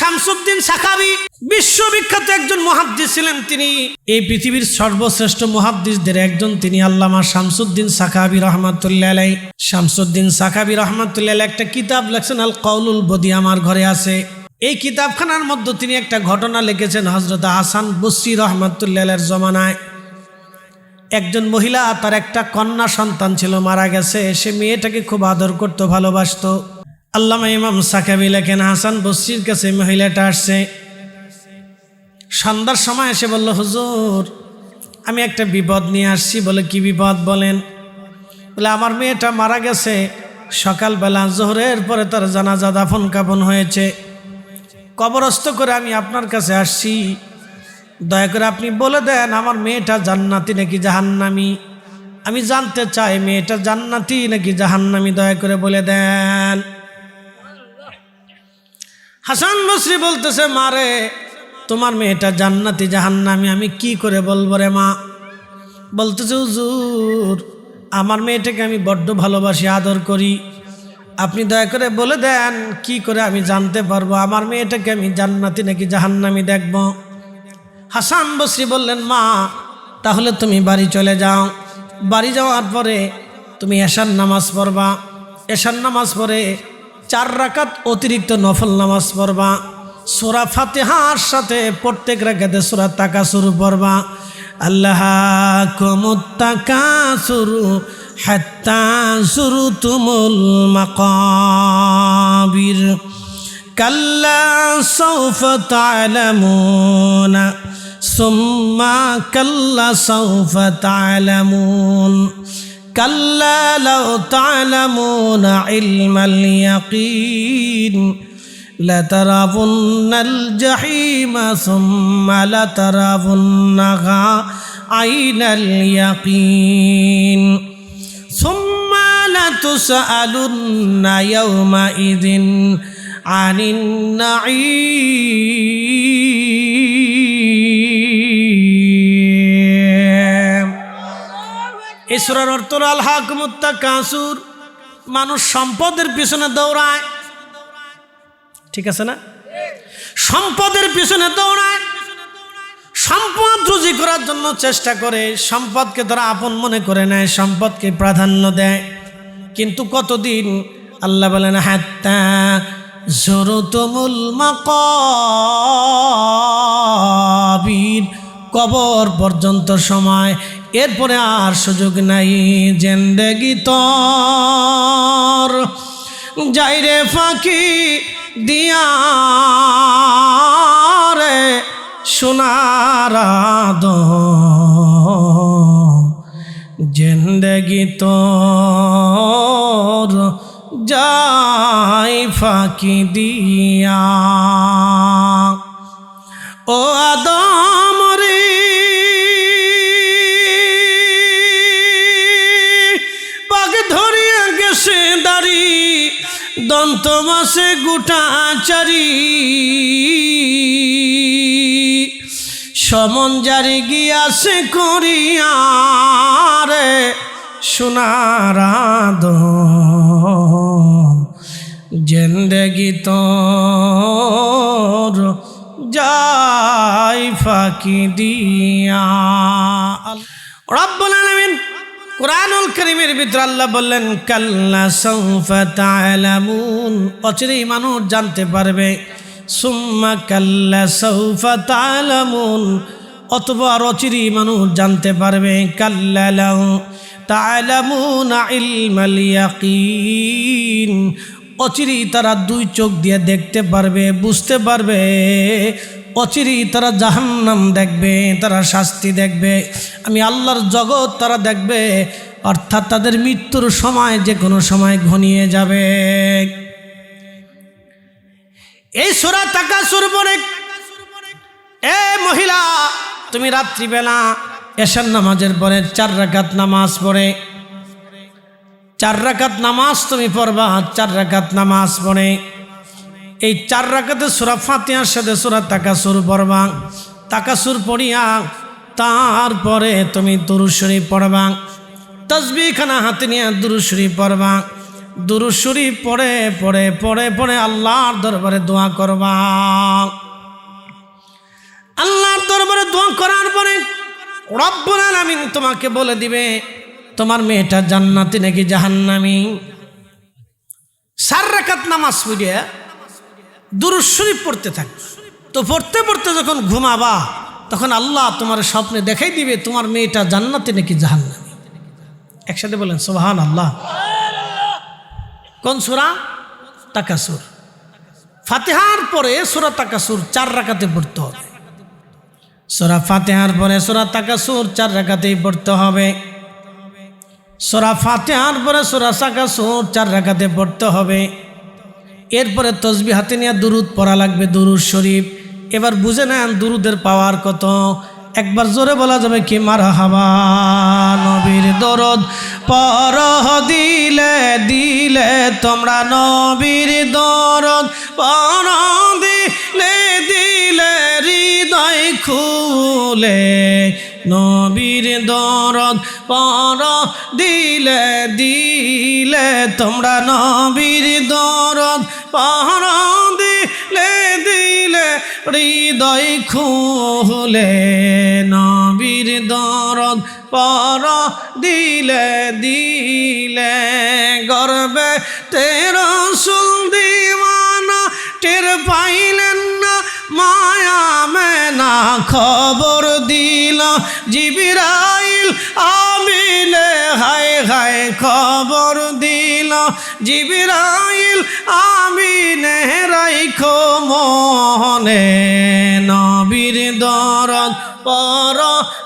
শামসুদ্দিন সাখাবী বিশ্ববিখ্যাত একজন মুহাদ্দিস ছিলেন। তিনি এই পৃথিবীর সর্বশ্রেষ্ঠ মুহাদ্দিসদের একজন। তিনি আল্লামা শামসুদ্দিন সাখাবী রহমাতুল্লাহ আলাইহি। শামসুদ্দিন সাখাবী রহমাতুল্লাহ আলাইহি একটা কিতাব লেখছেন আল কাউলুল বদী, আমার ঘরে আছে। এই কিতাবখানার মধ্যে তিনি একটা ঘটনা লিখেছেন। হযরত হাসান বসরি রহমাতুল্লাহ আলাইহির জমানায় একজন মহিলা, তার একটা কন্যা সন্তান ছিল, মারা গেছে। সে মেয়েটাকে খুব আদর করত, ভালোবাসত। আল্লামা ইমাম সাখাবী লেখেন, হাসান বসরির কাছে মহিলাটা আসছে। সন্ধ্যার সময় এসে বলল, হুজুর আমি একটা বিপদ নিয়ে আসছি। বলে, কি বিপদ বলেন? বলে, আমার মেয়েটা মারা গেছে। সকালবেলা জোহরের পরে তার জানাজা দাফন কাফন হয়েছে, কবরস্থ করে আমি আপনার কাছে আসছি। দয়া করে আপনি বলে দেন আমার মেয়েটা জান্নাতি নাকি জাহান্নামী। আমি জানতে চাই মেয়েটা জান্নাতি নাকি জাহান্নামী, দয়া করে বলে দেন। হাসান বসরি বলতেছে, মারে তোমার মেয়েটা জান্নাতি জাহান্নামী আমি কি করে বলবো রে মা? বলতেছে, হুজুর আমার মেয়েটাকে আমি বড্ড ভালোবাসি, আদর করি। আপনি দয়া করে বলে দেন কি করে আমি জানতে পারবো আমার মেয়েটাকে আমি জান্নাতি নাকি জাহান্নামী দেখব। হাসান বসরি বললেন, মা তাহলে তুমি বাড়ি চলে যাও। বাড়ি যাওয়ার পরে তুমি এশার নামাজ পড়বা। এশার নামাজ পড়ে 4 রাকাত অতিরিক্ত নফল নামাজ পড়বা। সূরা ফাতিহার সাথে প্রত্যেক রাকাতে সূরা তাকাসুর পড়বা। আল্লাহাকুমুত তাকাসুরু হাত্তা যুরতুমুল মাকাবির কাল্লা সাউফা তা'লামুনা সুম্মা কাল্লা সাউফা তা'লামুন কাল্লা লাউ তা'লামুনা ইলমাল ইয়াকিন লাতারাবুন্নাল জাহিমা সুম্মা লাতারাবুন্নাহা আইনাল ইয়াকিন সুম্মা লাতুসআলুন্না ইয়াওমাইযিন আনিন নাঈম। এই সূরার অর্থ হলো আলহাকুমুত তাকাসুর, মানুষ সম্পদের পিছনে দৌড়ায়। ঠিক আছে না? সম্পদের পিছনে দৌড়ায়, সম্পদ রুজি করার জন্য চেষ্টা করে, সম্পদকে তারা আপন মনে করে নেয়, সম্পদকে প্রাধান্য দেয়। কিন্তু কতদিন? আল্লাহ বলেন, হাত্তা যুরতুমুল মাকাবির, কবর পর্যন্ত সময়, এরপরে আর সুযোগ নাই। জিন্দেগি তোর যাইরে ফাঁকি দিয়া রে সোনার জিন্দেগি তোর যাই ফাঁকি দিয়া। ও আদম রে পাক ধরিয়া গেছে দাড়ি, দন্ত মাসে গোটা চারি, সমন জারি গিয়াছে করিয়া রে সোনার জিন্দেগি তোর যাই ফাঁকি দিয়া। রব্বুল আলামিন কুরআনুল কারীমের ভিতরে আল্লাহ বললেন, কাল্লা সাউফা তা'লামুন, অচিরেই মানুষ জানতে পারবে। সুম্মা কাল্লা সাউফা তা'লামুন, অথবা অচিরেই মানুষ জানতে পারবে। কাল্লা লাউ তা'লামুনা ইলমাল ইয়াকিন, অচিরেই তারা 2 চোখ দিয়ে দেখতে পারবে, বুঝতে পারবে। অচিরেই তারা জাহান্নাম দেখবে, তারা শাস্তি দেখবে, আমি আল্লাহর জগৎ তারা দেখবে। অর্থাৎ তাদের মৃত্যুর সময় যে কোনো সময় ঘনিয়ে যাবে। এই সূরা তাকাসুর পড়ে, এ মহিলা তুমি রাত্রিবেলা এশার নামাজের পরে 4 রাকাত নামাজ পড়ে, 4 রাকাত নামাজ তুমি পড়বা। 4 রাকাত নামাজ পড়ে এই 4 রাকাতে সূরা ফাতিহার সাথে সূরা তাকাসুর পড়বা। তাকাসুর পড়িয়া তারপরে তুমি দুরূদ শরীফ পড়বা। তাসবিহ খানা হাতে নিয়ে দুরূদ শরীফ পড়বা। দুরূদ শরীফ পড়ে পড়ে পড়ে পড়ে আল্লাহর দরবারে দোয়া করবা। আল্লাহর দরবারে দোয়া করার পরে রব্বুল আলামিন তোমাকে বলে দিবে তোমার মেয়েটা জান্নাতি নাকি জাহান্নামী। 4 রাকাত নামাজ পড়ে দুরূদ শরীফ পড়তে থাকবে। তো পড়তে পড়তে যখন ঘুমাবা তখন আল্লাহ তোমার স্বপ্নে দেখাই দিবে তোমার মেয়েটা জান্নাতি নাকি জাহান্নামী। একসাথে বলেন সুবহানাল্লাহ। কোন সূরা? তাকাসুর। ফাতিহার পরে সূরা তাকাসুর 4 রাকাতে পড়তে হবে। সূরা ফাতিহার পরে সূরা তাকাসুর 4 রাকাতেই পড়তে হবে। সূরা ফাতিহার পরে সূরা তাকাসুর 4 রাকাতে পড়তে হবে। এরপরে তসবিহ হাতে নিয়ে দুরূদ পড়া লাগবে, দুরূদ শরীফ। এবার বুঝে নেন দুরূদের পাওয়ার কত। একবার জোরে বলা যাবে কি মারহাবা। নবীর দরদ পর দিলে দিলে তোমরা নবীর দরদ পর দিলে দিলে হৃদয় খুলে নবীর দরদ পর দিলে দিলে তোমরা নবীর দরদ পর দিলে দিলে হৃদয় খুলে নবীর দরদ পর দিলে দিলে গর্বে তেরো রাসূল দিওয়ানা টের পাইলেন না মায়া মেনা খবর দিল জিবরাইল আমিনে হায় হায় খবর দিল জিবরাইল আমিনে রাইখো মনে নবীর দরদ পর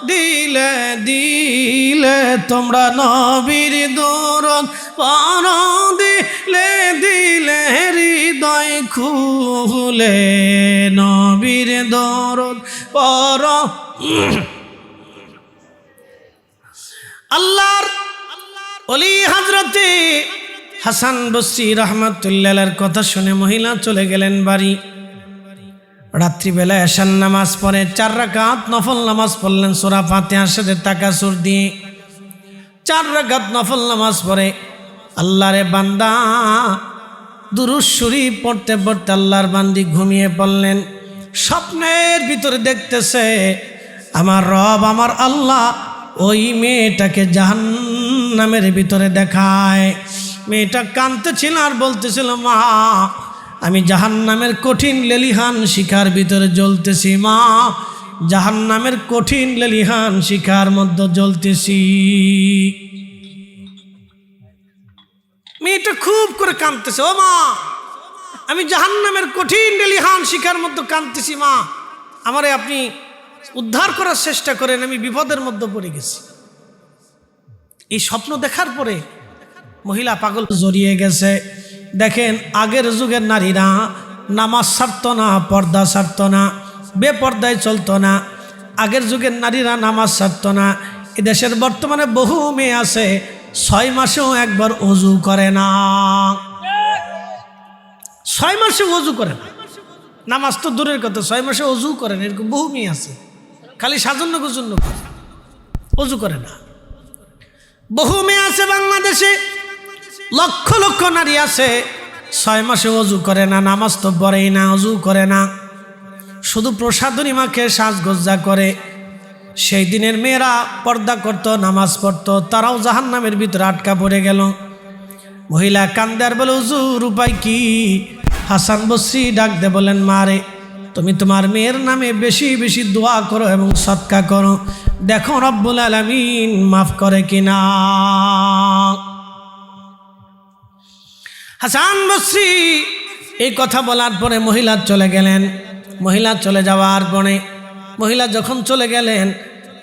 দিলে দিলে তোমরা নবীর দরদ পর দিলে দিলে হৃদয় খুলে নবীর দরদ পর। আল্লাহর ওলি হযরতে হাসান বসরি রাহমাতুল্লাহর কথা শুনে মহিলা চলে গেলেন বাড়ি। রাত্রিবেলা এশার নামাজ পড়ে 4 রাকাত নফল নামাজ পড়লেন সূরা ফাতিহার সাথে তাকাসুর দিয়ে। 4 রাকাত নফল নামাজ পড়ে আল্লাহরে বান্দা দুরূদ শরীফ পড়তে পড়তে আল্লাহর বান্দি ঘুমিয়ে পড়লেন। স্বপ্নের ভিতরে দেখতেছে আমার রব আমার আল্লাহ ওই মেয়েটাকে জাহান্নামের ভিতরে দেখায়। মেয়েটা কাঁদতেছিল আর বলতেছিল মা আমি জাহান্নামের কঠিন লেলিহান শিখার ভিতরে জ্বলতেছি, মা জাহান্নামের কঠিন লেলিহান শিখার মধ্যে জ্বলতেছি। মেয়েটা খুব করে কাঁদতেছে, ও মা আমি জাহান্নামের কঠিন লেলিহান শিখার মধ্যে কাঁদতেছি, মা আমারে আপনি উদ্ধার করার চেষ্টা করেন, আমি বিপদের মধ্যে পড়ে গেছি। এই স্বপ্ন দেখার পরে মহিলা পাগল জড়িয়ে গেছে। দেখেন আগের যুগের নারীরা নামাজ ছাড়ত না, পর্দা ছাড়ত না, বেপর্দায় চলতো না। আগের যুগের নারীরা নামাজ ছাড়ত না। এদেশের বর্তমানে বহু মেয়ে আছে 6 মাসেও একবার ওযু করে না, 6 মাসে ওযু করে না। নামাজ তো দূরের কথা, 6 মাসে ওযু করে না, এরকম বহু মেয়ে আছে। খালি সাজন্য গুজন্য করে, ওযু করে না। বহু মেয়ে আছে বাংলাদেশে, লক্ষ লক্ষ নারী আছে 6 মাসে ওযু করে না, নামাজ তো পড়েই না, ওযু করে না, শুধু প্রসাদনী মাকে সাজগোজা করে। সেই দিনের মেয়েরা পর্দা করত, নামাজ পড়তো, তারাও জাহান্নামের ভিতরে আটকা পড়ে গেল। মহিলা কান্দে আর বলে হুজুর উপায় কি? হাসান বসরি ডাক দে বলেন মারে তুমি তোমার মেয়ের নামে বেশি বেশি দোয়া করো এবং সদকা করো, দেখো রব্বুল আলামিন মাফ করে কিনা। হাসান বসরি এই কথা বলার পরে মহিলা চলে গেলেন। মহিলা চলে যাওয়ার পরে মহিলা যখন চলে গেলেন,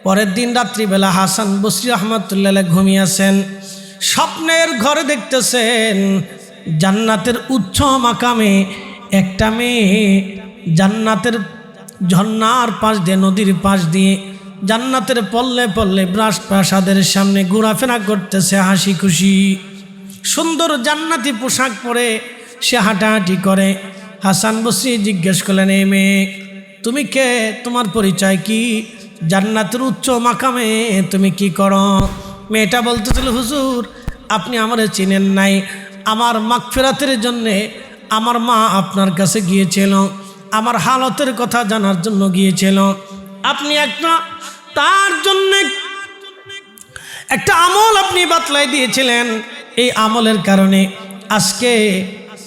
পরের দিন রাত্রিবেলা হাসান বসরি রহমাতুল্লাহ ঘুমিয়েছেন। স্বপ্নের ঘরে দেখতেছেন জান্নাতের উচ্চ মাকামে একটা মেয়ে জান্নাতের ঝর্ণার পাশ দিয়ে, নদীর পাশ দিয়ে জান্নাতের পল্লে পল্লে প্রাসাদের সামনে ঘোরাফেরা করতেছে হাসি খুশি। সুন্দর জান্নাতি পোশাক পরে সে হাঁটাহাঁটি করে। হাসান বসরি জিজ্ঞেস করলেন, এই মেয়ে তুমি কে? তোমার পরিচয় কি? জান্নাতের উচ্চ মাকামে তুমি কি করো? মেয়েটা বলতেছিল, হুজুর আপনি আমারে চিনেন নাই, আমার মাগফিরাতের জন্যে আমার মা আপনার কাছে গিয়েছিল, আমার হালতের কথা জানার জন্য গিয়েছিল। আপনি একটা তার জন্যে একটা আমল আপনি বাতলাই দিয়েছিলেন। এই আমলের কারণে আজকে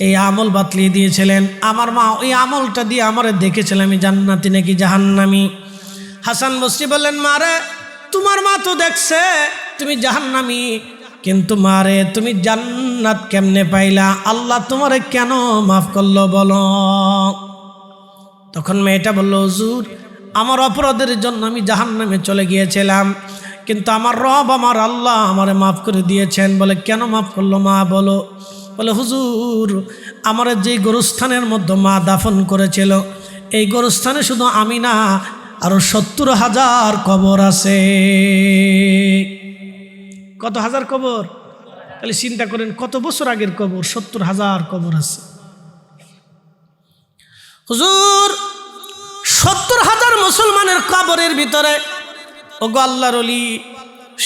এই আমল বাতলিয়ে দিয়েছিলেন। আমার মা ওই আমলটা দিয়ে আমারে দেখেছিল আমি জান্নাতি নাকি জাহান্নামি। হাসান বসরি বললেন, মারে তোমার মা তো দেখছে তুমি জাহান্নামি, কিন্তু মারে তুমি জান্নাত কেমনে পাইলা? আল্লাহ তোমারে কেন মাফ করলো বলো? তখন মেয়েটা বলল, হুজুর আমার অপরাধের জন্য আমি জাহান্নামে চলে গিয়েছিলাম, কিন্তু আমার রব আমার আল্লাহ আমারে মাফ করে দিয়েছেন। বলে কেন মাফ করলো মা বলো? বলে হুজুর আমার যে গোরস্থানের মধ্যে মা দাফন করেছিল, এই গোরস্থানে শুধু আমি না আরো 70,000 কবর আছে। কত হাজার কবর? তাহলে চিন্তা করেন কত বছর আগের কবর, 70,000 কবর আছে। হুজুর 70,000 মুসলমানের কবরের ভিতরে, ওগো আল্লাহর ওলি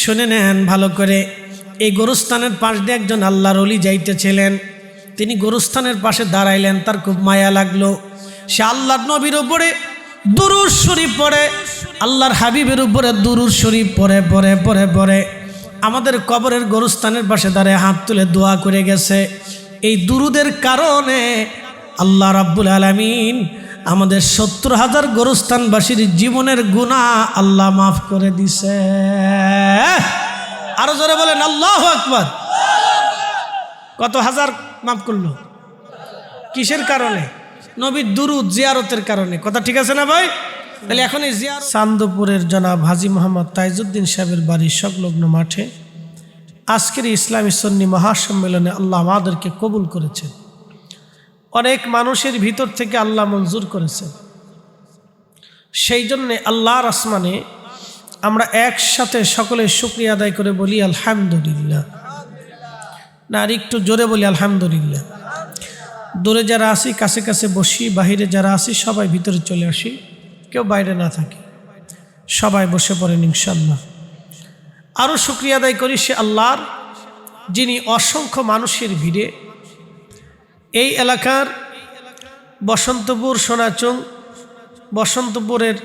শুনে নেন ভালো করে, এই গোরস্থানের পাশ দিয়ে একজন আল্লাহর ওলি যাইতেছিলেন। তিনি গোরস্থানের পাশে দাঁড়াইলেন, তার খুব মায়া লাগলো। সে আল্লাহর নবীর উপরে দুরূদ শরীফ পড়ে, আল্লাহর হাবিবের উপরে দুরূদ শরীফ পড়ে পড়ে পড়ে পড়ে আমাদের কবরের গোরস্থানের পাশে দাঁড়ায় হাত তুলে দোয়া করে গেছে। এই দুরূদের কারণে আল্লাহ রাব্বুল আলামিন আমাদের 70,000 গোরস্থানবাসীর জীবনের গুনাহ আল্লাহ মাফ করে দিছে। আরো জোরে বলেন আল্লাহু আকবার। কত হাজার মাফ করলো? কিসের কারণে? নবীর দুরূদ জিয়ারতের কারণে। কথা ঠিক আছে না ভাই? তাহলে এখন এই জিয়ারত চান্দপুরের জনাব হাজী মোহাম্মদ তাইজউদ্দিন সাহেবের বাড়ির সংলগ্ন মাঠে আজকের ইসলামী সুন্নি মহাসম্মেলনে আল্লাহ আমাদেরকে কবুল করেছেন। অনেক মানুষের ভিতর থেকে আল্লাহ মঞ্জুর করেছেন। সেই জন্যে আল্লাহর আসমানে আমরা একসাথে সকলে শুকরিয়া আদায় করে বলি আলহামদুলিল্লাহ। না আর একটু জোরে বলি আলহামদুলিল্লাহ। দূরে যারা আসি কাছে কাছে বসি, বাহিরে যারা আসি সবাই ভিতরে চলে আসি, কেউ বাইরে না থাকে, সবাই বসে পড়েন ইনশাল্লাহ। আরও শুকরিয়া আদায় করি সে আল্লাহর, যিনি অসংখ্য মানুষের ভিড়ে এই এলাকার বসন্তপুর, সোনাচং, বসন্তপুরের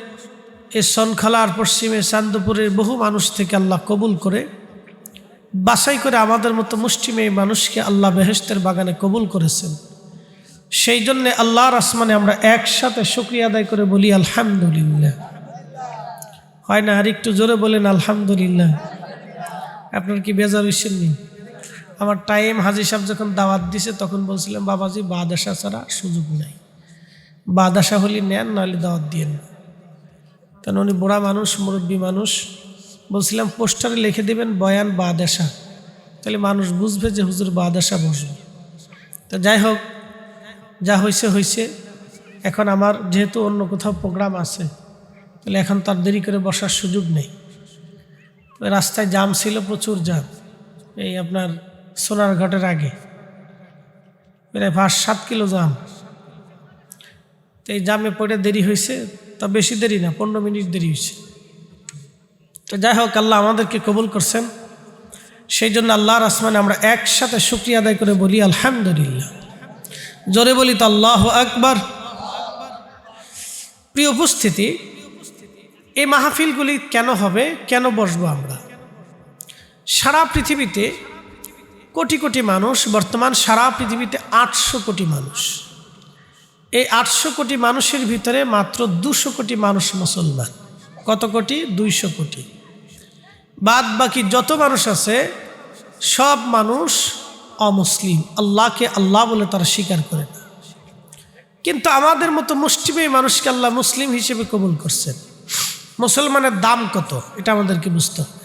এই সনখালার পশ্চিমে চান্দপুরের বহু মানুষ থেকে আল্লাহ কবুল করে বাছাই করে আমাদের মতো মুষ্টিমেয় মানুষকে আল্লাহ বেহেশতের বাগানে কবুল করেছেন। সেই জন্যে আল্লাহর আসমানে আমরা একসাথে শুকরিয়া আদায় করে বলি আলহামদুলিল্লাহ। হয় না? আর একটু জোরে বলেন আলহামদুলিল্লাহ। আপনার কি বেজার হইছেন নি? আমার টাইম হাজী সাহেব যখন দাওয়াত দিছে তখন বলছিলাম, বাবাজি বাদাসা ছাড়া সুযোগ নাই, বাদাসা হলে নেন, নাহলে দাওয়াত দিয়ে না। কারণ উনি বুড়া মানুষ, মুরব্বী মানুষ, বলছিলাম পোস্টারে লিখে দেবেন বয়ান বাদাসা, তাহলে মানুষ বুঝবে যে হুজুর বাদাসা বসবে। তো যাই হোক, যা হয়েছে হয়েছে। এখন আমার যেহেতু অন্য কোথাও প্রোগ্রাম আছে, তাহলে এখন তার দেরি করে বসার সুযোগ নেই। রাস্তায় জাম ছিল, প্রচুর জাম। এই আপনার সোনারঘাটের আগে প্রায় 5-7 কিলো জাম। তো এই জামে পড়ে দেরি হয়েছে, তা বেশি দেরি না, 15 মিনিট দেরি হয়েছে। তো যাই হোক, আল্লাহ আমাদেরকে কবুল করছেন। সেই জন্য আল্লাহর আসমানে আমরা একসাথে শুকরিয়া আদায় করে বলি আলহামদুলিল্লাহ। জোরে বলি তো আল্লাহু আকবার। প্রিয় উপস্থিতি, এই মাহফিলগুলি কেন হবে, কেন বসবো আমরা? সারা পৃথিবীতে কোটি কোটি মানুষ, বর্তমান সারা পৃথিবীতে 800 কোটি মানুষ। এই 800 কোটি মানুষের ভিতরে মাত্র 200 কোটি মানুষ মুসলমান। কত কোটি? 200 কোটি। বাদ বাকি যত মানুষ আছে সব মানুষ অমুসলিম, আল্লাহকে আল্লাহ বলে তারা স্বীকার করে না। কিন্তু আমাদের মতো মুষ্টিমেয় মানুষকে আল্লাহ মুসলিম হিসেবে কবুল করছেন। মুসলমানের দাম কত এটা আমাদেরকে বুঝতে হবে।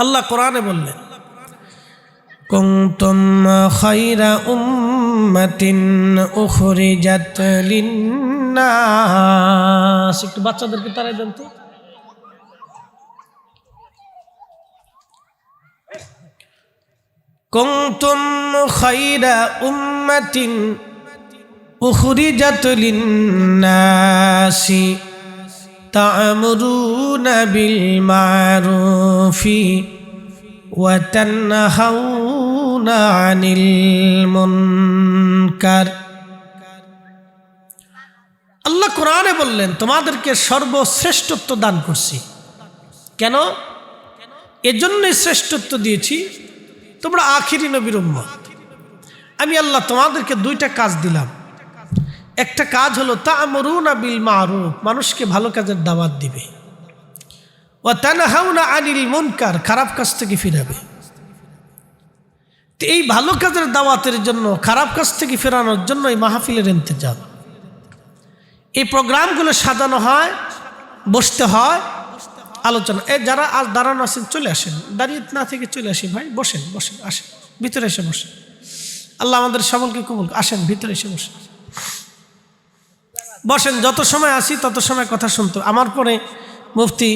আল্লাহ কোরআনে বললেন, কুনতুম খায়রা উম্মাতিন উখরিজাত লিন্নাস। একটু বাচ্চাদেরকে তারাই দেন তো। কুনতুম খায়রা উম্মাতিন উখরিজাত লিন্নাসি তা'মুরুনা বিল মা'রুফি ওয়া তানহাউনা আনিল মুনকার। আল্লাহ কোরআনে বললেন তোমাদেরকে সর্বশ্রেষ্ঠত্ব দান করছি। কেন? এজন্যই শ্রেষ্ঠত্ব দিয়েছি তোমরা আখিরি নবীর উম্মত। আমি আল্লাহ তোমাদেরকে দুইটা কাজ দিলাম। একটা কাজ হলো তা'মুরুনা বিল মা'রুফ, মানুষকে ভালো কাজের দাওয়াত দিবে। ওয়া তানহাউনা আনিল মুনকার, খারাপ কাজ থেকে ফিরাবে। তো এই ভালো কাজের দাওয়াতের জন্য, খারাপ কাজ থেকে ফেরানোর জন্য এই মাহফিলের ইন্তজাম, এই প্রোগ্রামগুলো সাজানো হয়, বসতে হয়, আলোচনা। যারা আজ দাঁড়ানো আছেন চলে আসেন, দাঁড়িয়ে না থেকে চলে আসেন ভাই, বসেন বসেন, আসেন ভিতরে এসে বসেন। আল্লাহ আমাদের সকলকে কবুল। আসেন ভিতরে এসে বসেন, বসেন। যত সময় আসি তত সময় কথা শুনতে। আমার পরে মুফতি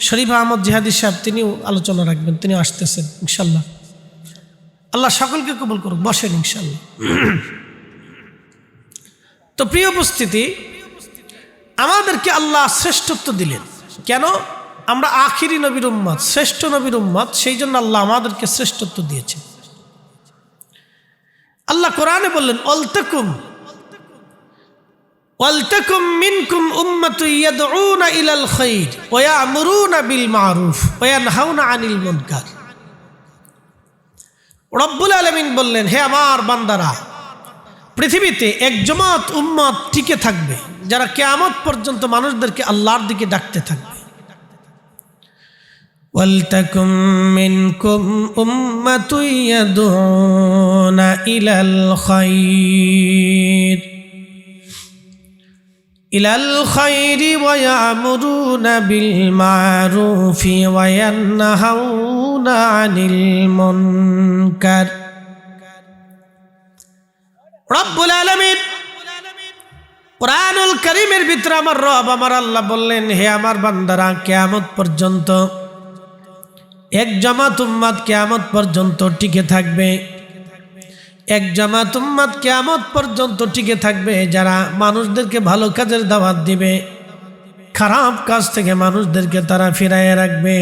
শরীফ আহমদ জিহাদি সাহেব তিনিও আলোচনা রাখবেন, তিনিও আসতেছেন ইনশাল্লাহ। আল্লাহ সকলকে কবুল করুক। বসেন ইনশাল্লাহ। তো প্রিয় উপস্থিতি, আমাদেরকে আল্লাহ শ্রেষ্ঠত্ব দিলেন। কেন? আমরা আখিরি নবীর উম্মত, শ্রেষ্ঠ নবীর উম্মত, সেই জন্য আল্লাহ আমাদেরকে শ্রেষ্ঠত্ব দিয়েছে। আল্লাহ কোরআনে বললেন ওয়ালতাকুম মিনকুম উম্মাতুন ইয়াদউনা ইলাল খায়র ওয়া ইয়া'মুরুনা বিল মা'রুফ ওয়া ইয়ানহাউনা আনিল মুনকার। রব্বুল আলামিন বললেন, হে আমার বান্দারা, পৃথিবীতে এক জামাত উম্মত টিকে থাকবে যারা কিয়ামত পর্যন্ত মানুষদেরকে আল্লাহর দিকে ডাকতে থাকবে। ওয়ালতাকুম মিনকুম উম্মাতুন ইয়াদউনা ইলাল খায়র ওয়া ইয়া'মুরুনা বিল মা'রুফি ওয়া ইয়ানহাউনা আনিল মুনকার। রব্বুল আলামিন কুরআনুল কারীমের ভিতরে আমার রব, আমার আল্লাহ বললেন, হে আমার বান্দারা, কিয়ামত পর্যন্ত এক জামাত উম্মত কিয়ামত পর্যন্ত টিকে থাকবে। এক জামাত উম্মত কিয়ামত পর্যন্ত টিকে থাকবে যারা মানুষদেরকে ভালো কাজের দাওয়াত দিবে, খারাপ কাজ থেকে মানুষদেরকে তারা ফিরাইয়া রাখবে।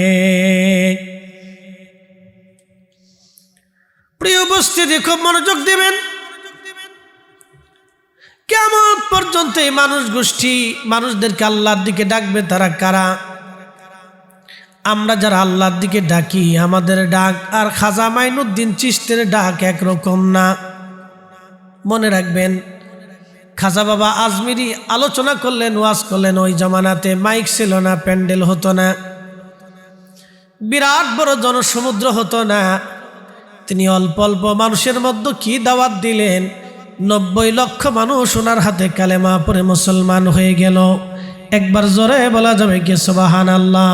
প্রিয় উপস্থিতি, খুব মনোযোগ দিবেন। কিয়ামত পর্যন্ত এই মানুষ গোষ্ঠী মানুষদেরকে আল্লাহর দিকে ডাকবে। তারা কারা? আমরা যারা আল্লাহর দিকে ডাকি, আমাদের ডাক আর খাজা মাইনুদ্দিন চিশতির ডাক একরকম না। মনে রাখবেন, খাজা বাবা আজমিরি আলোচনা করলেন, ওয়াজ করলেন, ওই জমানাতে মাইক ছিল না, প্যান্ডেল হতো না, বিরাট বড় জনসমুদ্র হতো না। তিনি অল্প অল্প মানুষের মধ্যে কি দাওয়াত দিলেন, 90 লক্ষ মানুষ ওনার হাতে কালেমা পড়ে মুসলমান হয়ে গেল। একবার জোরে বলা যাবে কি সুবহানাল্লাহ?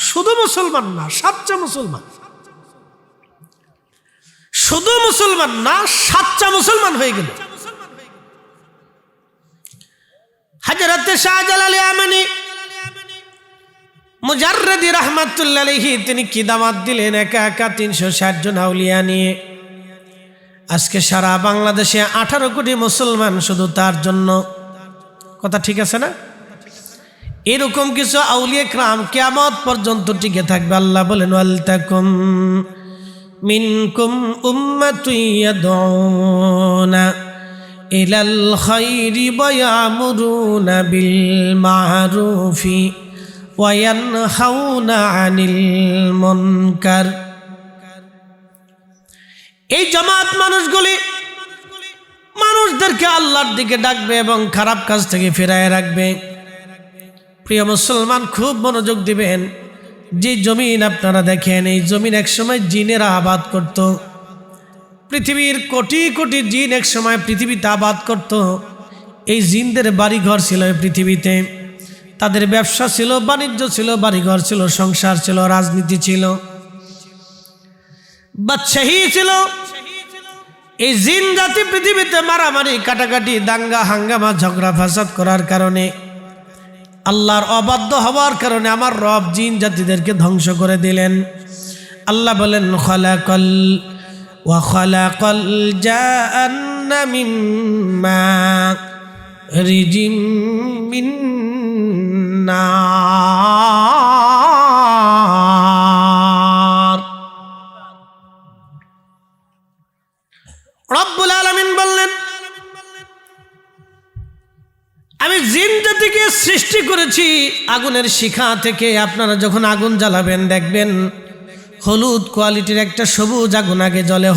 শুধু মুসলমান না, সাচ্চা মুসলমান। শুধু মুসলমান না, সাচ্চা মুসলমান হয়ে গেল। হযরত শাহজালাল ইয়ামানি মুজাররদি রাহমাতুল্লাহ আলাইহি তিনি কি দাওয়াত দিলেন, একা একা 360 জন আউলিয়া নিয়ে। আজকে সারা বাংলাদেশে 18 কোটি মুসলমান শুধু তার জন্য। কথা ঠিক আছে না? এরকম কিছু আউলিয়া کرام কিয়ামত পর্যন্ত টিকে থাকবে। আল্লাহ বলেন, ওয়ালতাকুম মিনকুম উম্মাতুন ইয়াদউনা ইলাল খায়রি ওয়া ইয়া'মুরুনা বিল মা'রুফি ওয়া ইয়ানহাউনা আনিল মুনকার। এই জামাত মানুষগুলি মানুষদেরকে আল্লাহর দিকে ডাকবে এবং খারাপ কাজ থেকে ফিরায় রাখবে। প্রিয় মুসলমান, খুব মনোযোগ দিবেন। যে জমিন আপনারা দেখেন, এই জমিন একসময় জিনেরা আবাদ করত। পৃথিবীর কোটি কোটি জিন একসময় পৃথিবীতে আবাদ করত। এই জিনদের বাড়িঘর ছিল পৃথিবীতে, তাদের ব্যবসা ছিল, বাণিজ্য ছিল, বাড়িঘর ছিল, সংসার ছিল, রাজনীতি ছিল, বাদশাহী ছিল। এই জিন জাতি পৃথিবীতে মারামারি, কাটাকাটি, দাঙ্গা হাঙ্গামা, ঝগড়া ফাসাদ করার কারণে, আল্লাহর অবাধ্য হওয়ার কারণে আমার রব জিন জাতিদেরকে ধ্বংস করে দিলেন। আল্লাহ বলেন, খালাকাল জান্না মিন মারিজিম মিন নার। আমি জিন জাতিকে সৃষ্টি করেছি আগুনের শিখা থেকে। আপনারা যখন আগুন জ্বালাবেন দেখবেন হলুদ কোয়ালিটির একটা সবুজ আগুন আগে জ্বলে,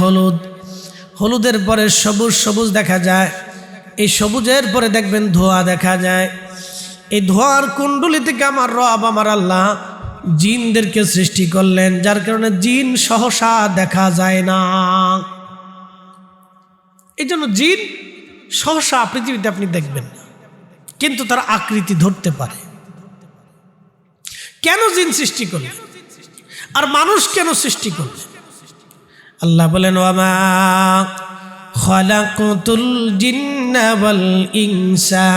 হলুদের পরে সবুজ সবুজ দেখা যায়, এই সবুজের পরে দেখবেন ধোঁয়া দেখা যায়। এই ধোঁয়ার কুণ্ডলী থেকে আমার রব আমার আল্লাহ জিনদেরকে সৃষ্টি করলেন, যার কারণে জিন সহসা দেখা যায় না। এই জন্য জিন সহসা পৃথিবীতে আপনি দেখবেন না, কিন্তু তার আকৃতি ধরতে পারে। কেন জিন সৃষ্টি করলেন আর মানুষ কেন সৃষ্টি করলেন? আল্লাহ বলেন, ওয়ামা খালাকুতুল জিন্না ওয়াল ইনসা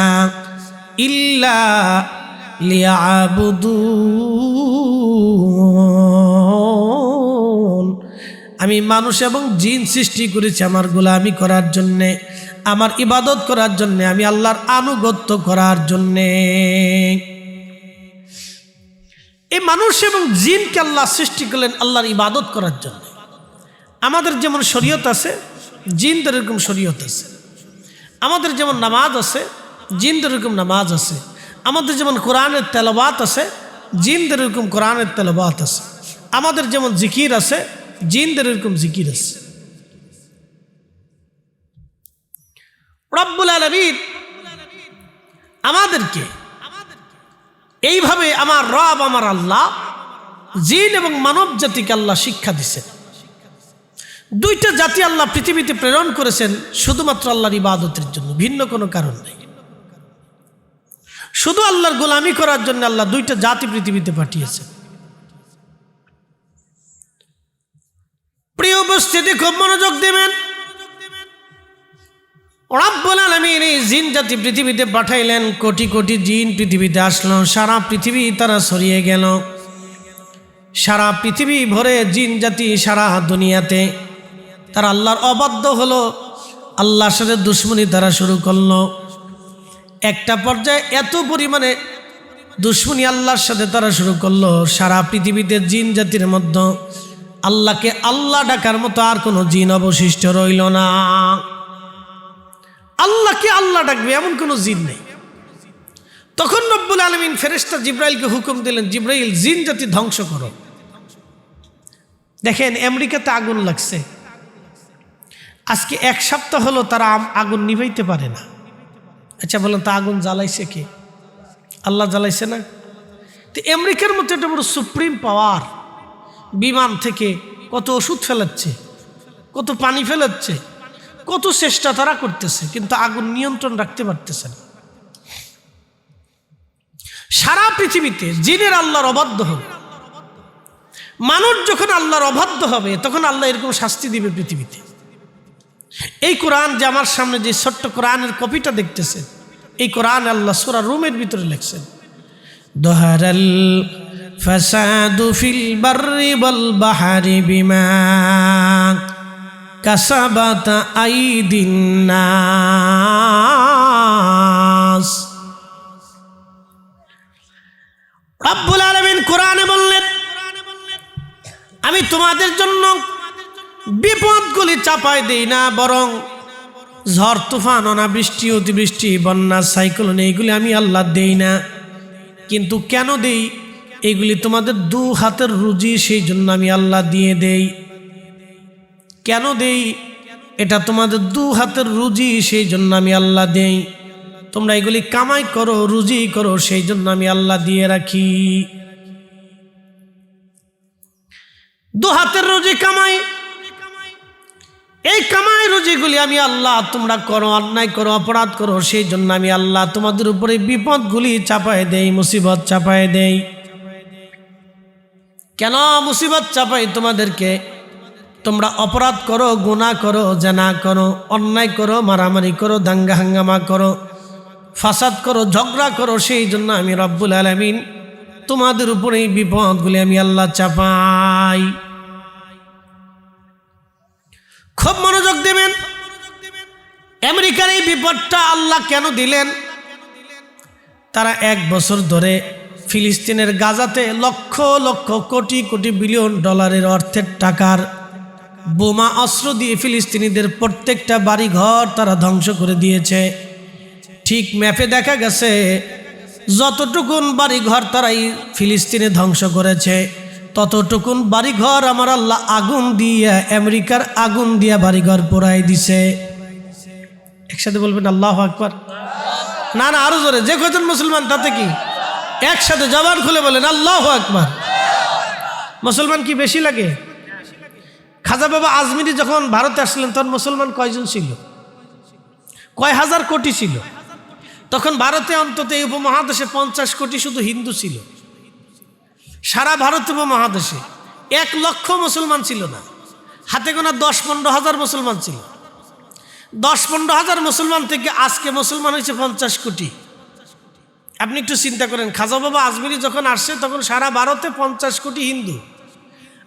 ইল্লা লিয়াবুদুন। আমি মানুষ এবং জিন সৃষ্টি করেছি আমার গোলামি করার জন্যে, আমার ইবাদত করার জন্যে, আমি আল্লাহর আনুগত্য করার জন্যে। এই মানুষ এবং জিনকে আল্লাহ সৃষ্টি করলেন আল্লাহর ইবাদত করার জন্য। আমাদের যেমন শরীয়ত আছে, জিনদের এরকম শরীয়ত আছে। আমাদের যেমন নামাজ আছে, জিনদের এরকম নামাজ আছে। আমাদের যেমন কোরআনের তেলাওয়াত আছে, জিনদের এরকম কোরআনের তেলাওয়াত আছে। আমাদের যেমন জিকির আছে, জিনদের এরকম জিকির আছে। রব্বুল আলামিন আমাদেরকে এইভাবে আমার রব আমার আল্লাহ জিন এবং মানব জাতিকে আল্লাহ শিক্ষা দিয়েছেন। দুইটা জাতি আল্লাহ পৃথিবীতে প্রেরণ করেছেন শুধুমাত্র আল্লাহর ইবাদতের জন্য, ভিন্ন কোনো কারণ নেই। শুধু আল্লাহর গোলামি করার জন্য আল্লাহ দুইটা জাতি পৃথিবীতে পাঠিয়েছেন। প্রিয় উপস্থিতি, খুব মনোযোগ দেবেন। রব্বুল আলামিন এই জিন জাতি পৃথিবীতে পাঠাইলেন। কোটি কোটি জিন পৃথিবীতে আসলো, সারা পৃথিবী তারা ছড়িয়ে গেল। সারা পৃথিবী ভরে জিন জাতি সারা দুনিয়াতে তারা আল্লাহর অবাধ্য হলো, আল্লাহর সাথে দুশ্মনী তারা শুরু করলো। একটা পর্যায়ে এত পরিমাণে দুশ্মনী আল্লাহর সাথে তারা শুরু করলো, সারা পৃথিবীতে জিন জাতির মধ্যে আল্লাহকে আল্লাহ ডাকার মতো আর কোনো জিন অবশিষ্ট রইল না। আল্লাহকে আল্লাহ ডাকবে এমন কোনো জিন নেই। তখন রব্বুল আলামিন ফেরেশতা জিব্রাইলকে হুকুম দিলেন, জিব্রাইল জিন জাতি ধ্বংস করো। দেখেন আমেরিকাতে আগুন লাগছে, আজকে 1 সপ্তাহ হলো তারা আগুন নিভাইতে পারে না। আচ্ছা বলেন, তা আগুন জ্বালাইছে কে? আল্লাহ জ্বালাইছে না? তো আমেরিকার মতো একটা বড় সুপ্রিম পাওয়ার বিমান থেকে কত ওষুধ ফেলাচ্ছে, কত পানি ফেলাচ্ছে, কত চেষ্টা তারা করতেছে, কিন্তু আগুন নিয়ন্ত্রণ রাখতে পারতেছে না। সারা পৃথিবীতে জিনের আল্লাহর অবাধ্য হবে। মানুষ যখন আল্লাহর অবাধ্য হবে তখন আল্লাহ এরকম শাস্তি দিবে পৃথিবীতে। এই কোরআন যে আমার সামনে যে ছোট্ট কোরআনের কপিটা দেখতেছে, এই কোরআন আল্লাহ সূরা রুমের ভিতরে লিখছেন, দহারাল ফাসাদু ফিল বাররি ওয়াল বাহরি বিমা কাসাবাত আইদিন নাস। রব্বুল আলামিন কোরআনে বললেন, আমি তোমাদের জন্য বিপদগুলি চাপাই দেই না, বরং ঝড় তুফান অনাবৃষ্টি অতিবৃষ্টি বন্যা সাইক্লোন এইগুলি আমি আল্লাহ দেই না। কিন্তু কেন দেই? এইগুলি তোমাদের 2 হাতের রুজি, সেই জন্য আমি আল্লাহ দিয়ে দেই। কেন দেই? এটা তোমাদের 2 হাতের রুজি, সেই জন্য আমি আল্লাহ দেই। তোমরা এগুলি কামাই করো, রুজি করো, সেই জন্য আমি আল্লাহ দিয়ে রাখি। 2 হাতের রুজি কামাই, এই কামাই রুজিগুলি আমি আল্লাহ, তোমরা করো, অন্যায় করো, অপরাধ করো, সেই জন্য আমি আল্লাহ তোমাদের উপরে বিপদগুলি চাপায় দেই, মুসিবত চাপায় দেই। কেন মুসিবত চাপাই তোমাদেরকে? তোমরা অপরাধ করো, গুনাহ করো, জেনা করো, অন্যায় করো, মারামারি করো, দাঙ্গা হাঙ্গামা করো, ফাসাদ করো, ঝগড়া করো, সেই জন্য আমি রব্বুল আলামিন তোমাদের উপরে এই বিপদগুলি আমি আল্লাহ চাপাই। খুব মনোযোগ দেবেন। আমেরিকার এই বিপদটা আল্লাহ কেন দিলেন? তারা 1 বছর ধরে ফিলিস্তিনের গাজাতে লক্ষ লক্ষ কোটি কোটি বিলিয়ন ডলারের অর্থের টাকার বোমা অস্ত্র দিয়ে ফিলিস্তিনিদের প্রত্যেকটা বাড়ি ঘর তারা ধ্বংস করে দিয়েছে। ঠিক ম্যাপে দেখা গেছে যতটুকুন বাড়িঘর তারাই ফিলিস্তিনে ধ্বংস করেছে, ততটুকুন বাড়িঘর আমার আল্লাহ আগুন দিয়া, আমেরিকার আগুন দিয়া বাড়িঘর পোড়াই দিছে। একসাথে বলবেন আল্লাহু আকবার। না না, আরো জোরে, যে কজন মুসলমান তাতে কি, একসাথে জবান খুলে বলেন আল্লাহু আকবার। মুসলমান কি বেশি লাগে? খাজা বাবা আজমিরি যখন ভারতে আসলেন তখন মুসলমান কয়জন ছিল? কয় হাজার কোটি ছিল। তখন ভারতে অন্তত এই উপমহাদেশে 50 কোটি শুধু হিন্দু ছিল। সারা ভারত উপমহাদেশে 1 লক্ষ মুসলমান ছিল না, হাতে গোনা 10-15 হাজার মুসলমান ছিল। 10-15 হাজার মুসলমান থেকে আজকে মুসলমান হয়েছে 50 কোটি। আপনি একটু চিন্তা করেন, খাজা বাবা আজমিরি যখন আসছে তখন সারা ভারতে 50 কোটি হিন্দু,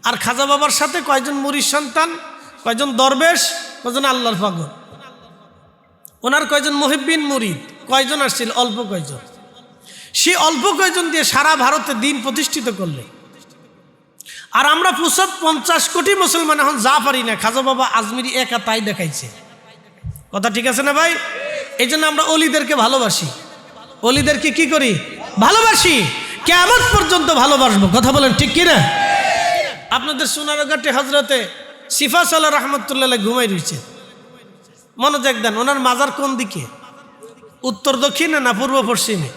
আর খাজা বাবার সাথে কয়জন মুরিদ সন্তান, কয়জন দরবেশ, কয়জন আল্লাহর পাগল, ওনার কয়জন মুহিব্বিন মুরিদ, কয়জন আসছিল? অল্প কয়জন। সেই অল্প কয়জন দিয়ে সারা ভারতে দিন প্রতিষ্ঠিত করলে। আর আমরা 50 কোটি মুসলমান এখন যা পারি না, খাজা বাবা আজমিরি একা তাই দেখাইছে। কথা ঠিক আছে না ভাই? এই জন্য আমরা অলিদেরকে ভালোবাসি। অলিদেরকে কি করি? ভালোবাসি, কিয়ামত পর্যন্ত ভালোবাসবো। কথা বলেন ঠিক কিনা? আপনাদের সোনারঘাটে হজরতে সিফা সাল্লাহ রহমতুল্লাহ ঘুমাই রয়েছে, মনোযোগ দেন। ওনার মাজার কোন দিকে? উত্তর দক্ষিণে না পূর্ব পশ্চিমে?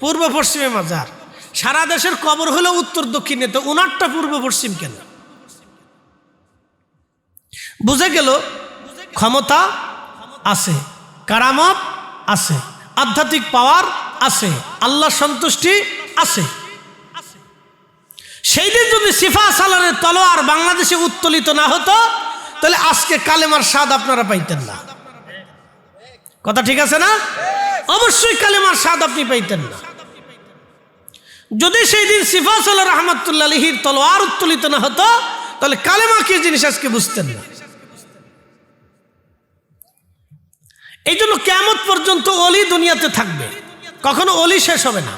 পূর্ব পশ্চিমে মাজার। সারা দেশের কবর হলো উত্তর দক্ষিণে, তো ওনারটা পূর্ব পশ্চিম কেন? বুঝে গেল ক্ষমতা আছে, কারামত আছে, আধ্যাত্মিক পাওয়ার আছে, আল্লাহ সন্তুষ্টি আছে। সেই দিন যদি সিফা সালারের তলোয়ার বাংলাদেশে উত্তোলিত না হতো, তাহলে আজকে কালেমার স্বাদ আপনারা পাইতেন না। কথা ঠিক আছে না? অবশ্যই কালেমার স্বাদ আপনি পাইতেন না। যদি সেই দিন সিফা সালার রহমতুল্লাহ আলাইহির তলোয়ার উত্তোলিত না হতো, তাহলে কালেমা কি জিনিস আজকে বুঝতেন না। এই জন্য কিয়ামত পর্যন্ত ওলি দুনিয়াতে থাকবে, কখনো ওলি শেষ হবে না।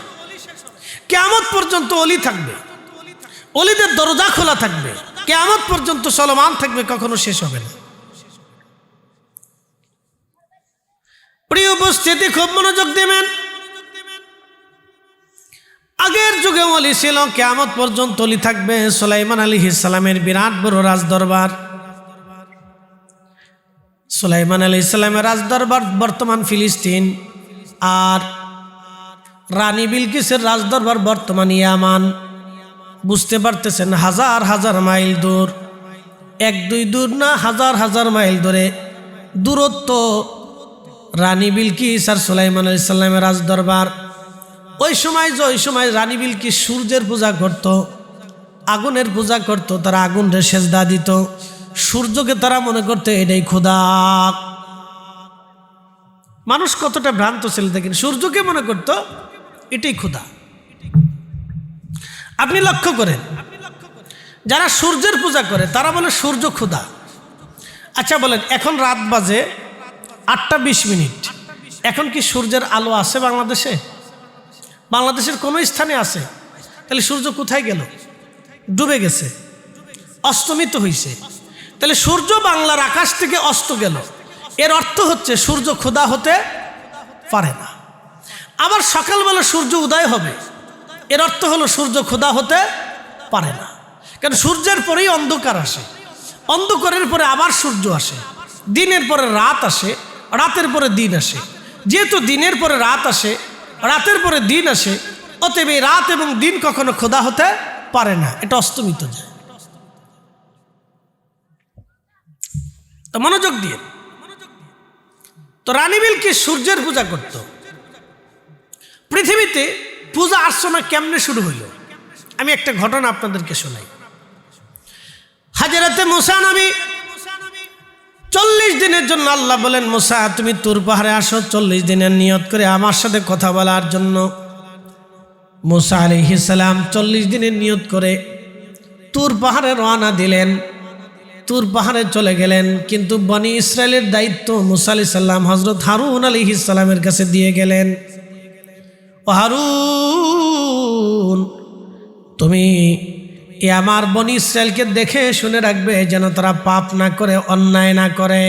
কিয়ামত পর্যন্ত ওলি থাকবে, ওলিদের দরজা খোলা থাকবে, কিয়ামত পর্যন্ত চলমান থাকবে, কখনো শেষ হবে না। প্রিয় উপস্থিতি, খুব মনোযোগ দেবেন। আগের যুগে ওলি ছিল, কিয়ামত পর্যন্ত ওলি থাকবে। সুলাইমান আলাইহিস সালামের বিরাট বড় রাজদরবার। সুলাইমান আলাইহিস সালামের রাজদরবার বর্তমান ফিলিস্তিন, আর রানী বিলকিসের রাজদরবার বর্তমান ইয়ামান। বুঝতে পারতেছেন, হাজার হাজার মাইল দূর, 1-2 দূর না, হাজার হাজার মাইল ধরে দূরত্ব রানী বিলকিস আর সুলাইমান আলাইহিস সালামের রাজদরবার। ওই সময় রানী বিলকিস সূর্যের পূজা করত, আগুনের পূজা করত, তারা আগুনরে সেজদা দিত। সূর্যকে তারা মনে করতে এটাই খোদা। মানুষ কতটা ভ্রান্ত ছিল দেখেন, সূর্যকে মনে করত এটাই খোদা। আপনি লক্ষ্য করেন, যারা সূর্যের পূজা করে তারা বলে সূর্য খোদা। আচ্ছা বলেন, এখন রাত বাজে 8:20, এখন কি সূর্যের আলো আছে বাংলাদেশে? বাংলাদেশের কোনো স্থানে আছে? তাহলে সূর্য কোথায় গেল? ডুবে গেছে, অস্তমিত হয়েছে। তাহলে সূর্য বাংলার আকাশ থেকে অস্ত গেল, এর অর্থ হচ্ছে সূর্য খোদা হতে পারে না। আবার সকালবেলা সূর্য উদয় হবে, এর অর্থ হলো সূর্য খোদা হতে পারে না। কারণ সূর্যের পরেই অন্ধকার আসে, অন্ধকারের পরে আবার সূর্য আসে, দিনের পরে রাত আসে, রাতের পরে দিন আসে। যেহেতু দিনের পরে রাত আসে, রাতের পরে দিন আসে, অতএব এই রাত এবং দিন কখনো খোদা হতে পারে না, এটা অস্তমিত যায়। তো মনোযোগ দিয়ে, তো রানী বিলকিস সূর্যের পূজা করত। পৃথিবীতে পূজা অর্চনা কেমনে শুরু হইল, আমি একটা ঘটনা আপনাদেরকে শোনাই। হযরতে মুসা নবী 40 দিনের জন্য আল্লাহ বলেন, মুসা তুমি তুর পাহাড়ে আসো 40 দিনের নিয়ত করে আমার সাথে কথা বলার জন্য। মুসা আলাইহিস সালাম 40 দিনের নিয়ত করে তুর পাহাড়ে রওনা দিলেন, তুর পাহাড়ে চলে গেলেন। কিন্তু বনি ইসরায়েলের দায়িত্ব মুসা আলাইহিস সালাম হযরত হারুন আলাইহিস সালামের কাছে দিয়ে গেলেন। ও হারুন, তুমি আমার বনি ইসরায়েলকে দেখে শুনে রাখবে যেন তারা পাপ না করে, অন্যায় না করে।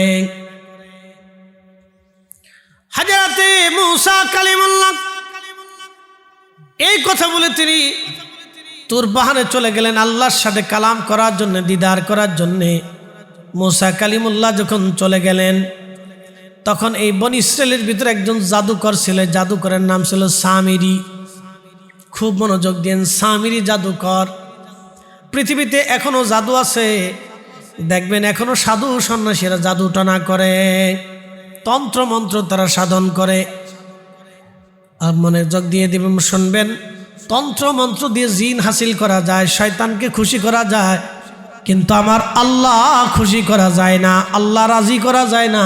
হযরতে মূসা কালিমুল্লাহ। এই কথা বলে তিনি তুর পাহাড়ে চলে গেলেন আল্লাহর সাথে কালাম করার জন্য, দিদার করার জন্যে। মূসা কালিমুল্লাহ যখন চলে গেলেন, তখন এই বনী ইসরায়েলের ভিতরে একজন জাদুকর ছিল। জাদুকরের নাম ছিল সামিরি। খুব মনোযোগ দেন, সামিরি জাদুকর। পৃথিবীতে এখনো জাদু আছে, দেখবেন এখনো সাধু সন্ন্যাসীরা জাদু টনা করে, তন্ত্র মন্ত্র তারা সাধন করে। আর মনোযোগ দিয়ে দিবেন, শুনবেন, তন্ত্র মন্ত্র দিয়ে জিন হাসিল করা যায়, শয়তানকে খুশি করা যায়, কিন্তু আমার আল্লাহ খুশি করা যায় না, আল্লাহ রাজি করা যায় না।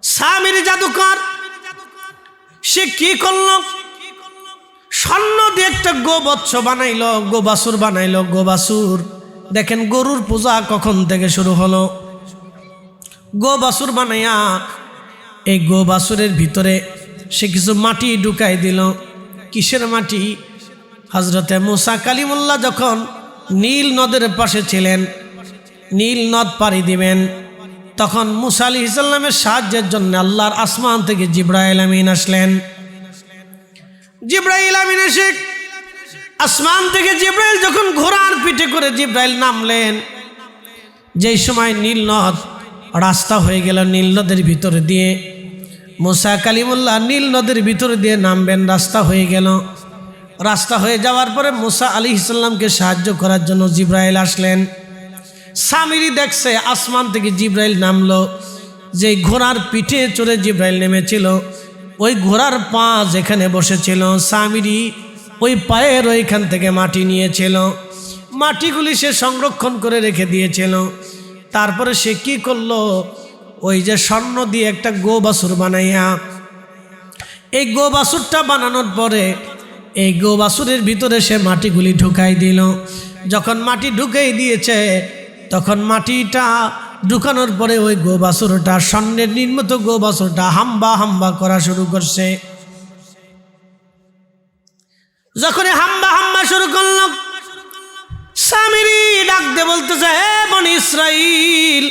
সামিরি জাদুকর সে কি করল? স্বর্ণ দিয়ে একটা গোবৎস বানাইলো, গোবাসুর বানাইলো। গোবাসুর, দেখেন গরুর পূজা কখন থেকে শুরু হলো। গোবাসুর বানাইয়া এই গোবাসুরের ভিতরে সে কিছু মাটি ঢুকাই দিল। কিসের মাটি? হযরতে মূসা কালিমুল্লাহ যখন নীল নদের পাশে ছিলেন, নীল নদ পাড়ি দিবেন, তখন মূসা আলাইহিস সালামের সাহায্যের জন্য আল্লাহর আসমান থেকে জিবরাইল আমিন আসলেন। জিবরাইল আমিন এসে আসমান থেকে জিবরাইল যখন ঘোড়ার পিঠে করে জিবরাইল নামলেন, যেই সময় নীল নদ রাস্তা হয়ে গেল, নীল নদের ভিতরে দিয়ে মূসা কালিমুল্লাহ নীল নদের ভিতরে দিয়ে নামবেন, রাস্তা হয়ে গেল। রাস্তা হয়ে যাওয়ার পরে মূসা আলাইহিস সালামকে সাহায্য করার জন্য জিবরাইল আসলেন। সামিরি দেখছে আসমান থেকে জিবরাইল নামলো, যে ঘোড়ার পিঠে চড়ে জিবরাইল নেমেছিল, ওই ঘোড়ার পা যেখানে বসেছিল সামিরি ওই পায়ের ওইখান থেকে মাটি নিয়েছিল। মাটিগুলি সে সংরক্ষণ করে রেখে দিয়েছিল। তারপরে সে কি করলো? ওই যে স্বর্ণ দিয়ে একটা গোবাসুর বানাইয়া, এই গোবাসুরটা বানানোর পরে এই গোবাসুরের ভিতরে সে মাটিগুলি ঢুকাই দিল। যখন মাটি ঢুকাই দিয়েছে, তখন মাটিটা ঢুকানোর পরে ওই গোবাসুরটা, স্বর্ণের নির্মিত গোবাসুরটা হাম্বা হাম্বা করা শুরু করছে। যখন হাম্বা হাম্বা শুরু করল, সামিরি ডাক দিয়ে বলতেছে, হে বনী ইসরাইল,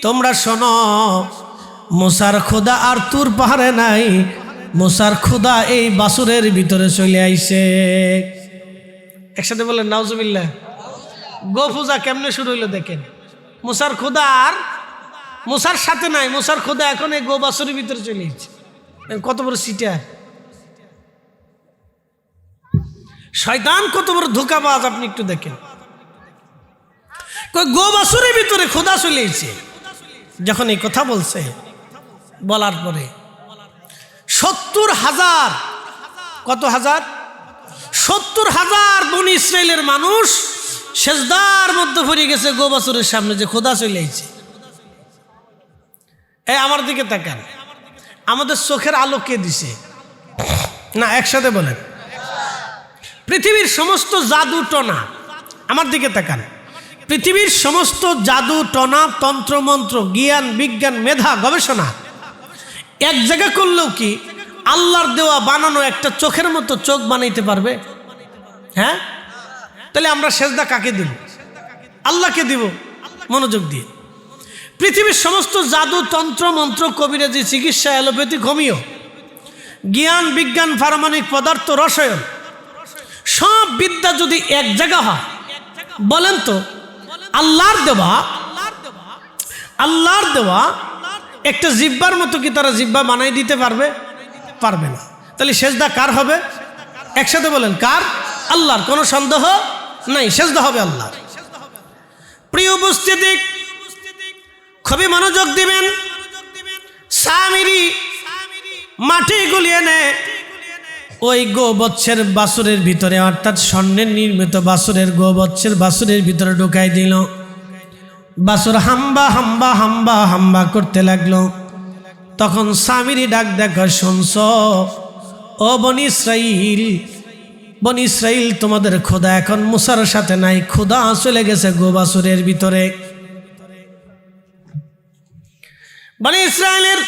তোমরা শোনো, মূসার খোদা আর তুর পাহাড়ে নাই, মূসার খোদা এই বাসুরের ভিতরে চলে আইছে। একসাথে বলেন নাউজুবিল্লাহ। গো পূজা কেমনে শুরু হইলো দেখেন। মূসার খোদা আর মূসার সাথে নাই, মূসার খোদা এখন এই গো বাসুরের ভিতরে চলে আইছে। কত বড় সিটার শয়তান, কত বড় ধোঁকাবাজ, আপনি একটু দেখেন। গো বাসুরের ভিতরে খোদা চলে আইছে। যখন এই কথা বলছে, বলার পরে 70,000, কত হাজার? 70,000 বনী ইসরায়েলের মানুষ সেজদার মধ্যে পড়ে গেছে গোবাসুরের সামনে, যে খোদা চলে আইছে। এই আমার দিকে তাকান, আমাদের চোখের আলো কে দিছে? না, একসাথে বলেন। পৃথিবীর সমস্ত জাদু টনা, আমার দিকে তাকান, পৃথিবীর সমস্ত জাদু টনা, তন্ত্রমন্ত্র, জ্ঞান বিজ্ঞান, মেধা গবেষণা এক জায়গা করলেও কি আল্লাহর দেওয়া বানানো একটা চোখের মতো চোখ বানাইতে পারবে? হ্যাঁ? তাহলে আমরা সেজদা কাকে দিব? আল্লাহকে দিব। মনোযোগ দিয়ে, পৃথিবীর সমস্ত জাদু তন্ত্র মন্ত্র, কবিরাজি, চিকিৎসা, অ্যালোপ্যাথিক, হোমিও, জ্ঞান বিজ্ঞান, পারমাণবিক পদার্থ, রসায়ন, সব বিদ্যা যদি এক জায়গা হয়, বলেন তো আল্লাহর দেওয়া একটা জিব্বার মতো কি তারা জিব্বা বানাই দিতে পারবে? পারবে না। তাহলে সেজদা কার হবে? একসাথে বলেন, কার? আল্লাহর, কোনো সন্দেহ নাই, সেজদা হবে আল্লাহ। প্রিয় উপস্থিতি, খুবই মনোযোগ দিবেন। সামিরি মাটি গুলিয়ে নেয় ওই গোবৎসের বাসুরের ভিতরে, অর্থাৎ স্বর্ণের নির্মিত বাসুরের গোবৎসের বাসুরের ভিতরে ঢুকাই দিল। বাসুর হাম্বা হাম্বা হাম্বা হাম্বা করতে লাগলো। তখন সামিরি ডাক দেখা, শুনছ ও বনী ইসরাইল, বনী ইসরাইল, তোমাদের খোদা এখন মূসার সাথে নাই, খোদা চলে গেছে গোবাসুরের ভিতরে। বনী ইসরাইলের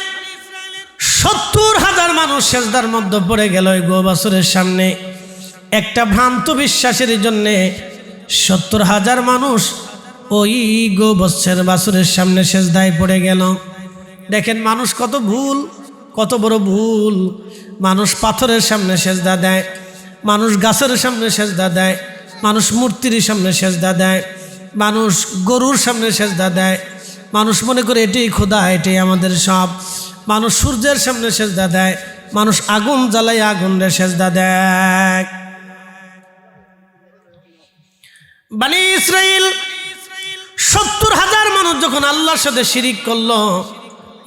70,000 মানুষ সেজদার মধ্যে পড়ে গেল ওই গোবাসুরের সামনে। একটা ভ্রান্ত বিশ্বাসের জন্যে 70,000 মানুষ ওই গোবৎসের বাসুরের সামনে সেজদায় পড়ে গেল। দেখেন মানুষ কত ভুল কত বড় ভুল। মানুষ পাথরের সামনে সেজদা দেয়, মানুষ গাছের সামনে সেজদা দেয়, মানুষ মূর্তির সামনে সেজদা দেয়, মানুষ গরুর সামনে সেজদা দেয়, মানুষ মনে করে এটাই খোদা, এটাই আমাদের সব। মানুষ সূর্যের সামনে সেজদা দেয়, মানুষ আগুন জ্বালাই আগুনের সেজদা দেয়। বনি ইসরাইল 70,000 মানুষ যখন আল্লাহর সাথে শিরিক করলো,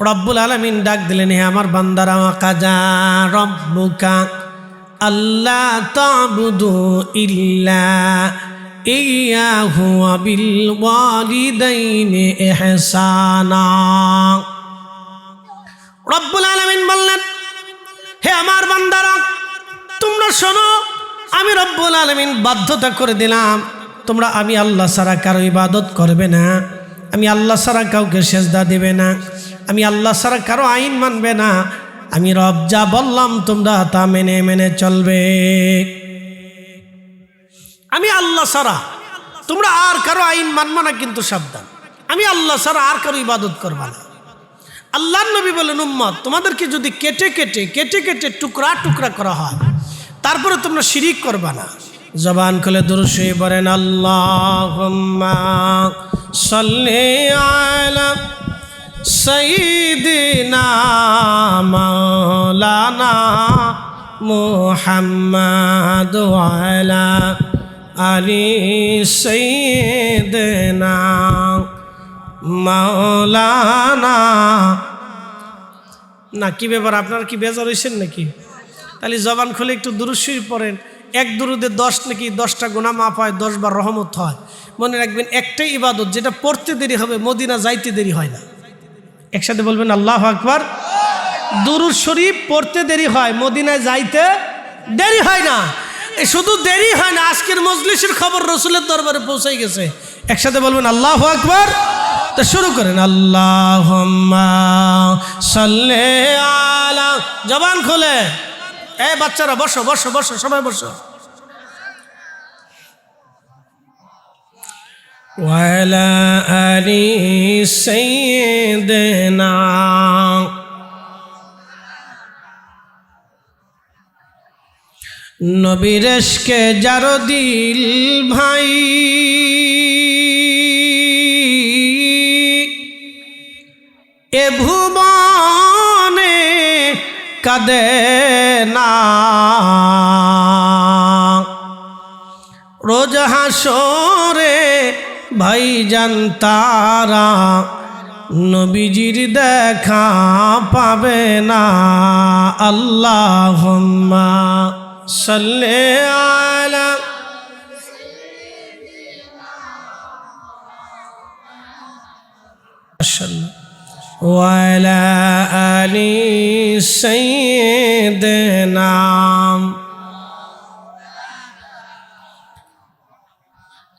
রব্বুল আলামিন ডাক দিলেন, হে আমার বান্দারা, কাজা রব্বুকা আল্লাহ তা'বুদু ইল্লা ইয়্যাহু ওয়া বিল ওয়ালিদাইনি ইহসানা। রব্বুল আলামিন বললেন, হে আমার বান্দারা, তোমরা শোনো, আমি রব্বুল আলামিন বাধ্যতা করে দিলাম, তোমরা আমি আল্লাহ ছাড়া কারো ইবাদত করবে না, আমি আল্লাহ ছাড়া কাউকে সেজদা দেবে না, আমি আল্লাহ ছাড়া কারো আইন মানবে না, আমি রব যা বললাম তোমরা তা মেনে মেনে চলবে। আমি আল্লাহ ছাড়া তোমরা আর কারো আইন মানবে না, কিন্তু সাবধান, আমি আল্লাহ ছাড়া আর কারো ইবাদত করবা না। আল্লাহর নবী বলেন, উম্মত, তোমাদেরকে যদি কেটে কেটে কেটে কেটে টুকরা টুকরা করা হয়, তারপরে তোমরা শিরিক করবা না। জবান খুলে দুরূদ শরীফ পড়েন, আল্লাহুম্মা সাল্লি আলা সাইয়্যিদিনা মাওলানা মুহাম্মাদ ওয়া আলা আলি সাইয়্যিদিনা মাওলানা। না, কি ব্যাপার, আপনারা কি বেজার হয়েছেন নাকি? তাহলে জবান খুলে একটু দুরূদ শরীফ পড়েন। এক দুরুদে 10 নাকি 10টা গুনাহ মাফ হয়, 10 বার রহমত হয়। মনে রাখবেন, একটাই ইবাদত যেটা পড়তে দেরি হবে, মদিনা যাইতে দেরি হয় না। একসাথে বলবেন আল্লাহু আকবার। দুরূদ শরীফ পড়তে দেরি হয়, মদিনায় যাইতে দেরি হয় না। শুধু দেরি হয় না, আজকের মজলিসের খবর রাসূলের দরবারে পৌঁছে গেছে। একসাথে বলবেন আল্লাহু আকবার। তো শুরু করেন, আল্লাহুম্মা সাল্লি আলা। জবান খোলে, এই বাচ্চারা বসো বসো বসো, সবাই বসো। ওয়া আলা আলি সাইয়্যিদিনা। নবীর ইশকে যার দিল ভাই, এ ভুবনে কাঁদে না। রোজ হাসরে ভাইজান তারা নবীজির দেখা পাবে না। আল্লাহুম্মা সাল্লি আলা। মাশাআল্লাহ। ওয়া আলা আলি সাইয়্যিদিনা।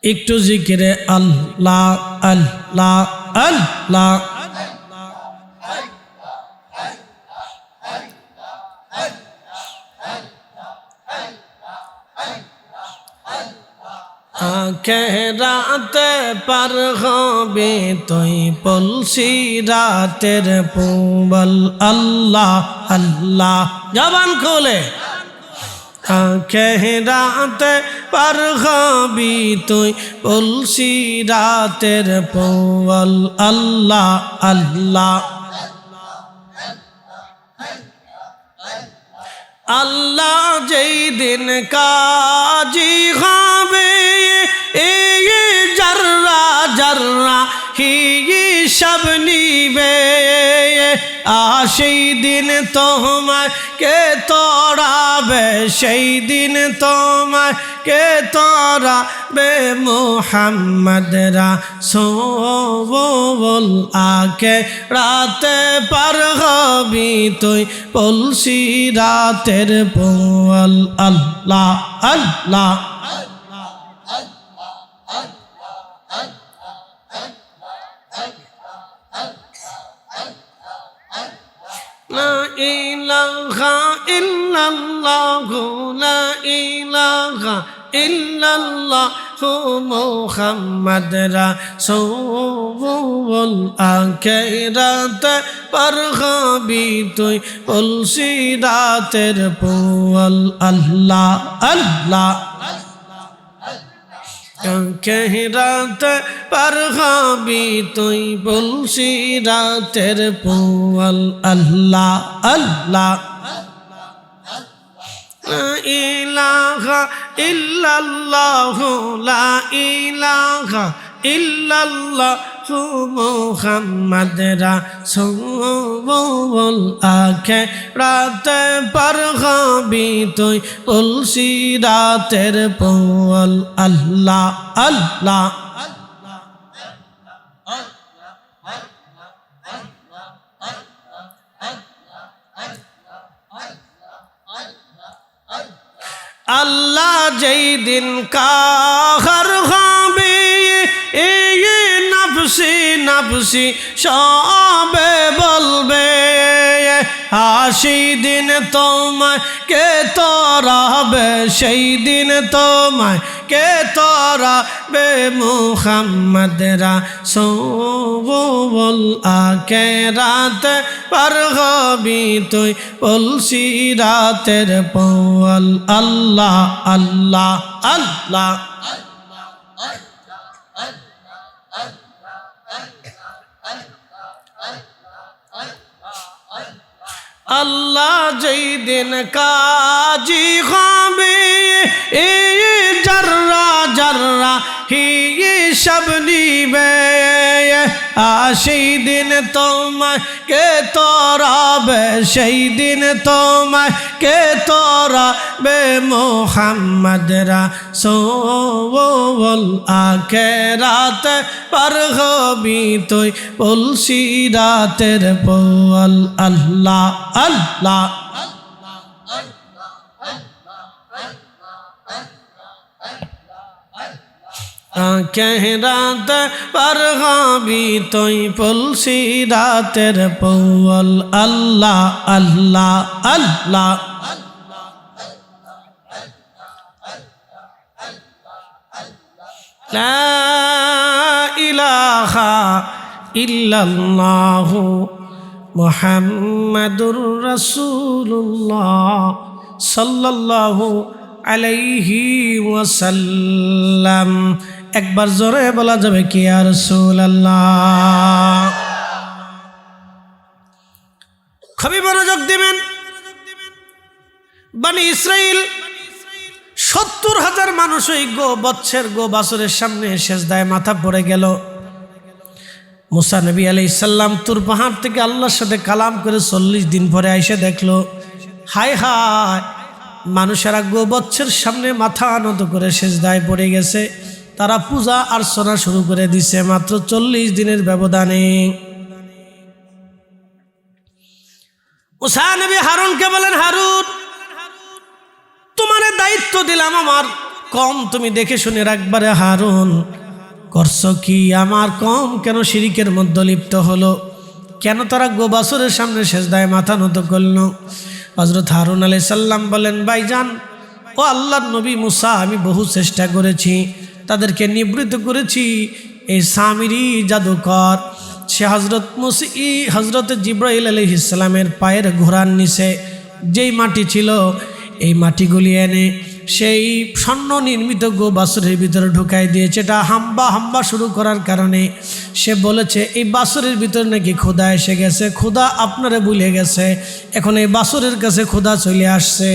একটু জিকিরে আল্লাহ আল্লাহ আল্লাহ। আখেরাতে পার হবে তুই পলসি রাতের পুবল। আল্লাহ আল্লাহ। জবান খোলে, আখেরাতে পার হবি তুই পলসি রাতের পুবল। আল্লাহ আল্লাহ। আল্লাহ যেই দিন কাজী হবে, এই জাররা জাররা হিসাব নিবে। সেই দিন তোমায় কে তড়াবে, সেই দিন তোমায় কে তড়াবে। মুহাম্মদ রাসূল আকে রাতে পার হবি তুই পলসি রাতের পুবল। আল্লাহ আল্লাহ। লা ইলাহা ইল্লাল্লাহু লা ইলাহা ইল্লাল্লাহ মুহাম্মদ রাসূল আখিরাত পার হবি তুই পুলসিরাতের পোল আল্লাহ আল্লাহ আখিরাত পার হবি তুই পুলসিরাতের পোল আল্লাহ আল্লাহ লা ইলাহা ইল্লাল্লাহু লা ইলাহা ইল্লাল্লাহু মুহাম্মদ রাসূল আখিরাত পার হবি তুই পুলসিরাতের পোল আল্লাহ আল্লাহ আল্লাহ যেই দিন কাহার হবে এই নফসি নফসি সবে বলবে আসি দিন তোমায় কে তরাবে সেই দিন তোমায় কে তরাবে মুহাম্মদ রাসূল আখিরাত পার হবি তুই পুলসিরাতের পোল আল্লাহ আল্লাহ আল্লাহ আল্লাহ যেই দিন কাজী হবে এই জর্রা জর্রা হিসাব নিবে সেই দিন তোমায় কে তরাবে সেই দিন তোমায় কে তরাবে মুহাম্মদ রাসূল আখিরাত পার হবি তুই পুলসিরাতের পোল আল্লাহ আল্লাহ আখিরাত পার হবি তুই পুলসিরাতের পোল আল্লাহ আল্লাহ আল্লাহ লা ইলাহা ইল্লাল্লাহু মুহাম্মাদুর রাসূলুল্লাহ সাল্লাল্লাহু আলাইহি ওয়াসাল্লাম। একবার জোরে বলা যাবে কি ইয়া রাসূলুল্লাহ? খুবই মনোযোগ দিবেন। বনি ইসরাইল ৭০,০০০ মানুষ ওই গো বাছুরের সামনে সেজদায় মাথা পড়ে গেল। মুসা নবী আলাইহিস সালাম তুর পাহাড় থেকে আল্লাহর সাথে কালাম করে ৪০ দিন পরে আইসে দেখলো হায় হায় মানুষেরা গোবচ্ছের সামনে মাথা নত করে সেজদায় পড়ে গেছে। তারা পূজা অর্চনা শুরু করে দিছে মাত্র ৪০ দিনের ব্যবধানে। মুসা নবী হারুনকে বলেন, হারুন তোমার দায়িত্ব দিলাম আমার কম, তুমি দেখে শুনে রাখবারে। হারুন করছো কি? আমার কম কেন শিরিকের মধ্যে লিপ্ত হলো? কেন তারা গোবাছরের সামনে সেজদায় মাথা নত করলো? হযরত হারুন আলাইহিস সালাম বলেন, ভাইজান ও আল্লাহর নবী মুসা, আমি বহু চেষ্টা করেছি, তাদেরকে নিবৃত্ত করেছি। এই সামিরি জাদুকর সে হজরত জিব্রাইল আলাইহিস সালামের পায়ের ঘোড়ার নিচে যেই মাটি ছিল এই মাটিগুলি এনে সেই স্বর্ণ নির্মিত বাছুরের ভিতরে ঢুকাই দিয়েছে। এটা হাম্বা শুরু করার কারণে সে বলেছে এই বাছুরের ভিতরে নাকি ক্ষুধা এসে গেছে, ক্ষুধা আপনারে ভুলে গেছে, এখন এই বাছুরের কাছে ক্ষুধা চলে আসছে।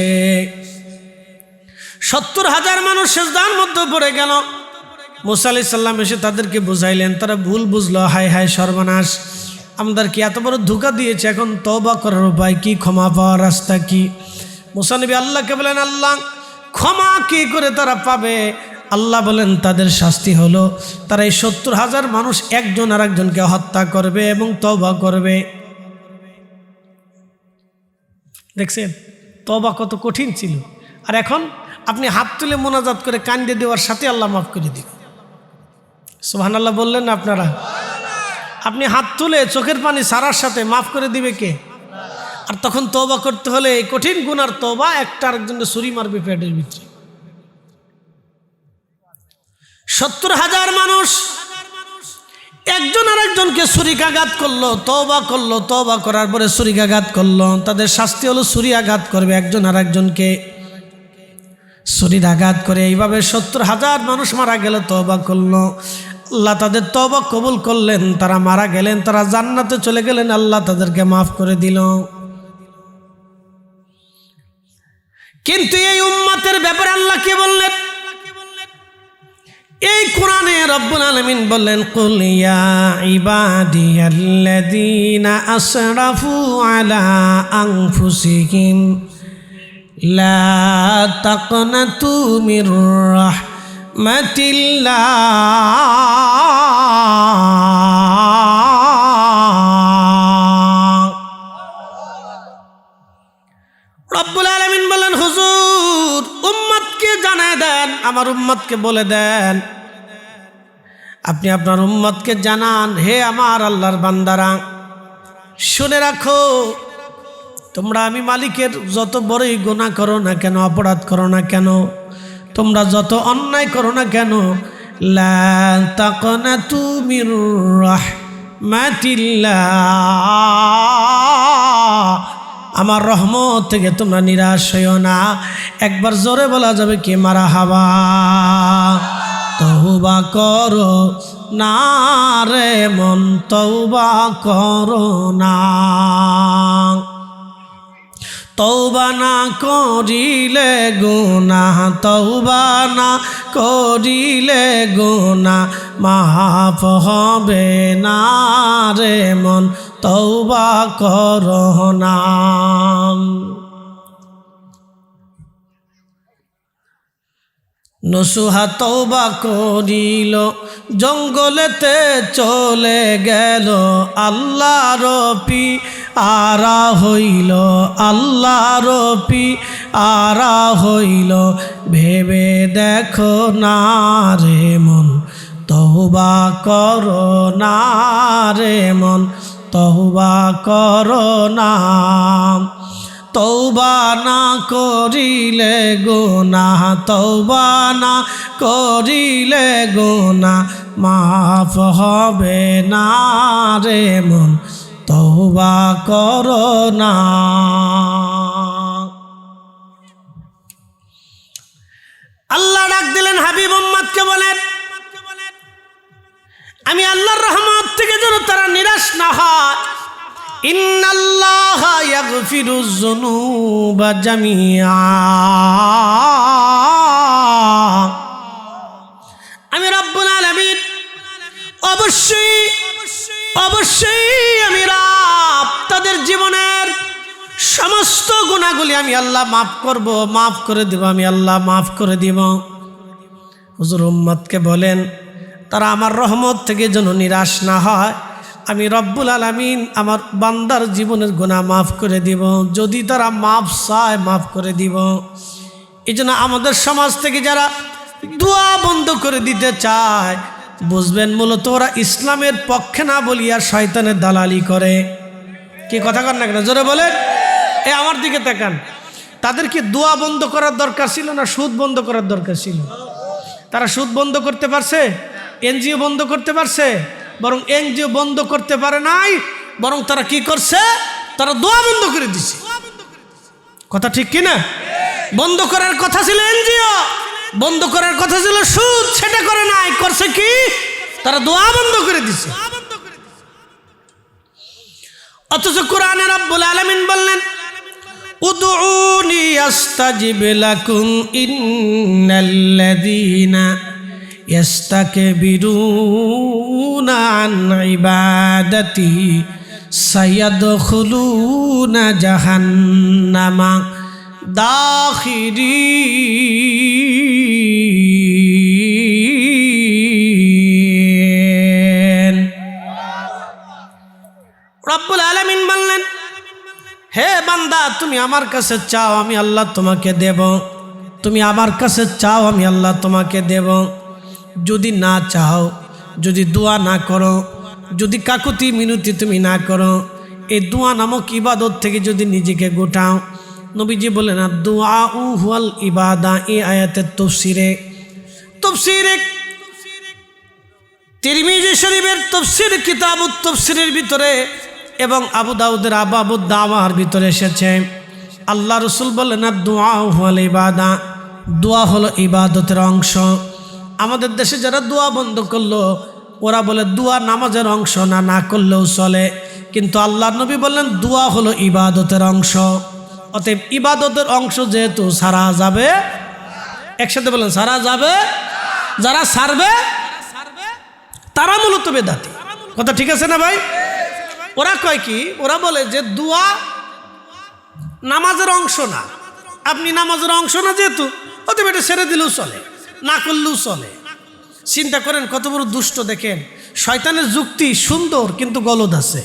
৭০,০০০ মানুষ সেজদার মধ্যে পড়ে গেল। মুসা আলাইহিস সালাম এসে তাদেরকে বুঝাইলেন, তারা ভুল বুঝলো। হায় হায় সর্বনাশ, আমাদের কি এত বড় ধোঁকা দিয়েছে, এখন তওবা করার উপায় কি, ক্ষমা পাওয়ার রাস্তা কি? মুসা নবী আল্লাহকে বলেন, আল্লাহ ক্ষমা কি করে তারা পাবে? আল্লাহ বলেন তাদের শাস্তি হলো তারা এই ৭০,০০০ মানুষ একজন আর একজনকে হত্যা করবে এবং তওবা করবে। দেখছেন তওবা কত কঠিন ছিল। আর এখন আপনি হাত তুলে মোনাজাত করে কান্দে দেওয়ার সাথে আল্লাহ মাফ করে দিবে। সুবহানাল্লাহ বললেন না আপনারা? আপনি হাত তুলে চোখের পানি সারার সাথে মাফ করে দিবে কে? আর তখন তওবা করতে হলে এই কঠিন গুনার তওবা, একটা আরেকজনকে ছুরি মারবে পেটের ভিতরে। 70,000 মানুষ একজন আর একজনকে ছুরিকাঘাত করলো, তওবা করার পরে ছুরিকাঘাত করলো। তাদের শাস্তি হলো ছুরি আঘাত করবে একজন আর একজনকে, ছুরির আঘাত করে। এইভাবে 70,000 মানুষ মারা গেল, তওবা করলো। আল্লাহ তাদের তওবা কবুল করলেন, তারা মারা গেলেন, তারা জান্নাতে চলে গেলেন, আল্লাহ তাদেরকে মাফ করে দিল। কিন্তু এই উম্মতের ব্যাপারে আল্লাহ কি বললেন? এই কোরআনে রব্বুল আলামিন বললেন, কুল ইয়া ইবাদিয়াল্লাযীনা আসরাফু আলা আনফুসিহিম লা তাকনাতু মির রাহমাতিল্লাহ রব্বুল আলামিন বলেন, হুজুর উম্মতকে জানায় দেন, আমার উম্মতকে বলে দেন, আপনি আপনার উম্মতকে জানান, হে আমার আল্লাহর বান্দারা, শুনে রাখো, তোমরা আমি মালিকের যত বড়ই গুনাহ করো না কেন, অপরাধ করো না কেন, তোমরা যত অন্যায় করো না কেন, লা তাকনাতু মির রাহমাতিল্লাহ, আমার রহমত থেকে তোমরা নিরাশ হইও না। একবার জোরে বলা যাবে কি মারহাবা। তওবা করো না রে মন, তওবা করো না, তওবা না করিলে গুনাহ, তওবা না করিলে গুনাহ মাফ হবে না রে মন, তওবা করো না। নসুহা তওবা করিল, জঙ্গলেতে চলে গেল, আল্লাহর পিয়ারা হইল, আল্লাহর পিয়ারা হইল, ভেবে দেখো না রে মন, তওবা করো না রে মন, তওবা করো না। তওবা না করিলে গুনাহ, তওবা না করিলে গুনাহ মাফ হবে না রে মন, তওবা করো না। আল্লাহ ডাক দিলেন হাবিব উম্মতকে, বলেন আমি আল্লাহর রহমত থেকে যেন তারা নিরাশ না হয়। ইন্নাল্লাহা ইয়াগফিরুয যুনুবা জামিআ, আমি রব্বুল আলামিন অবশ্যই আমি রব তাদের জীবনের সমস্ত গুনাহগুলি আমি আল্লাহ মাফ করব, মাফ করে দেব, আমি আল্লাহ মাফ করে দিব। হুজুর উম্মতকে বলেন তারা আমার রহমত থেকে যেন নিরাশ না হয়। আমি রব্বুল আলামিন আমার বান্দার জীবনের গুনাহ মাফ করে দিব, যদি তারা মাফ চায় মাফ করে দিব। এই জন্য আমাদের সমাজ থেকে যারা দোয়া বন্ধ করে দিতে চায়, বুঝবেন মূলত ওরা ইসলামের পক্ষে না বলিয়া শয়তানের দালালি করে। কি কথা কন না কেন, জোরে বলেন। আমার দিকে তাকান, তাদের কি দোয়া বন্ধ করার দরকার ছিল না সুদ বন্ধ করার দরকার ছিল? তারা সুদ বন্ধ করতে পারছে? এনজিও বন্ধ করতে পারছে? বরং এনজিও বন্ধ করতে পারে নাই, বরং তারা কি করছে, তারা দোয়া বন্ধ করে দিছে। কথা ঠিক কিনা? বন্ধ করার কথা ছিল এনজিও, বন্ধ করার কথা ছিল সুদ, সেটা করে নাই, করছে কি, তারা দোয়া বন্ধ করে দিছে। অথচ কোরআনে রব্বুল আলামিন বললেন, উদউনি আস্তাজিব লাকুম ইন্নাল্লাযীনা ইয়াস্তাকবিরুনা আন ইবাদাতি সায়াদখুলুনা জাহান্নামা দাখিরিন। রব্বুল আলামিন বললেন, হে বান্দা তুমি আমার কাছে চাও, আমি আল্লাহ তোমাকে দেব। তুমি আমার কাছে চাও, আমি আল্লাহ তোমাকে দেব। যদি না চাও, যদি দোয়া না করো, যদি কাকুতি মিনতি তুমি না করো, এই দোয়া নামক ইবাদত থেকে যদি নিজেকে গোটাও, নবীজি বলেন দুআ হুয়াল ইবাদা। এই আয়াতের তফসিরে তিরমিজি শরীফের তাফসীর কিতাবুত তাফসীরের ভিতরে এবং আবু দাউদের আবাবুদ দাওয়ার ভিতরে এসেছে, আল্লাহ রাসূল বলেন দুআ হুয়াল ইবাদা, দোয়া হলো ইবাদতের অংশ। আমাদের দেশে যারা দোয়া বন্ধ করলো ওরা বলে দোয়া নামাজের অংশ না, না করলেও চলে, কিন্তু আল্লাহর নবী বললেন দোয়া হলো ইবাদতের অংশ। অতএব ইবাদতের অংশ যেহেতু সারা যাবে, একসাথে বলেন সারা যাবে, যারা সারবে তারা মূলত বেদাতি। কথা ঠিক আছে না ভাই? ওরা কয় কি, ওরা বলে যে দোয়া নামাজের অংশ না, আপনি নামাজের অংশ না যেহেতু অতএব এটা ছেড়ে দিলেও চলে, না করলেও চলে। চিন্তা করেন কত বড় দুষ্ট। দেখেন শয়তানের যুক্তি সুন্দর কিন্তু গলদ আছে।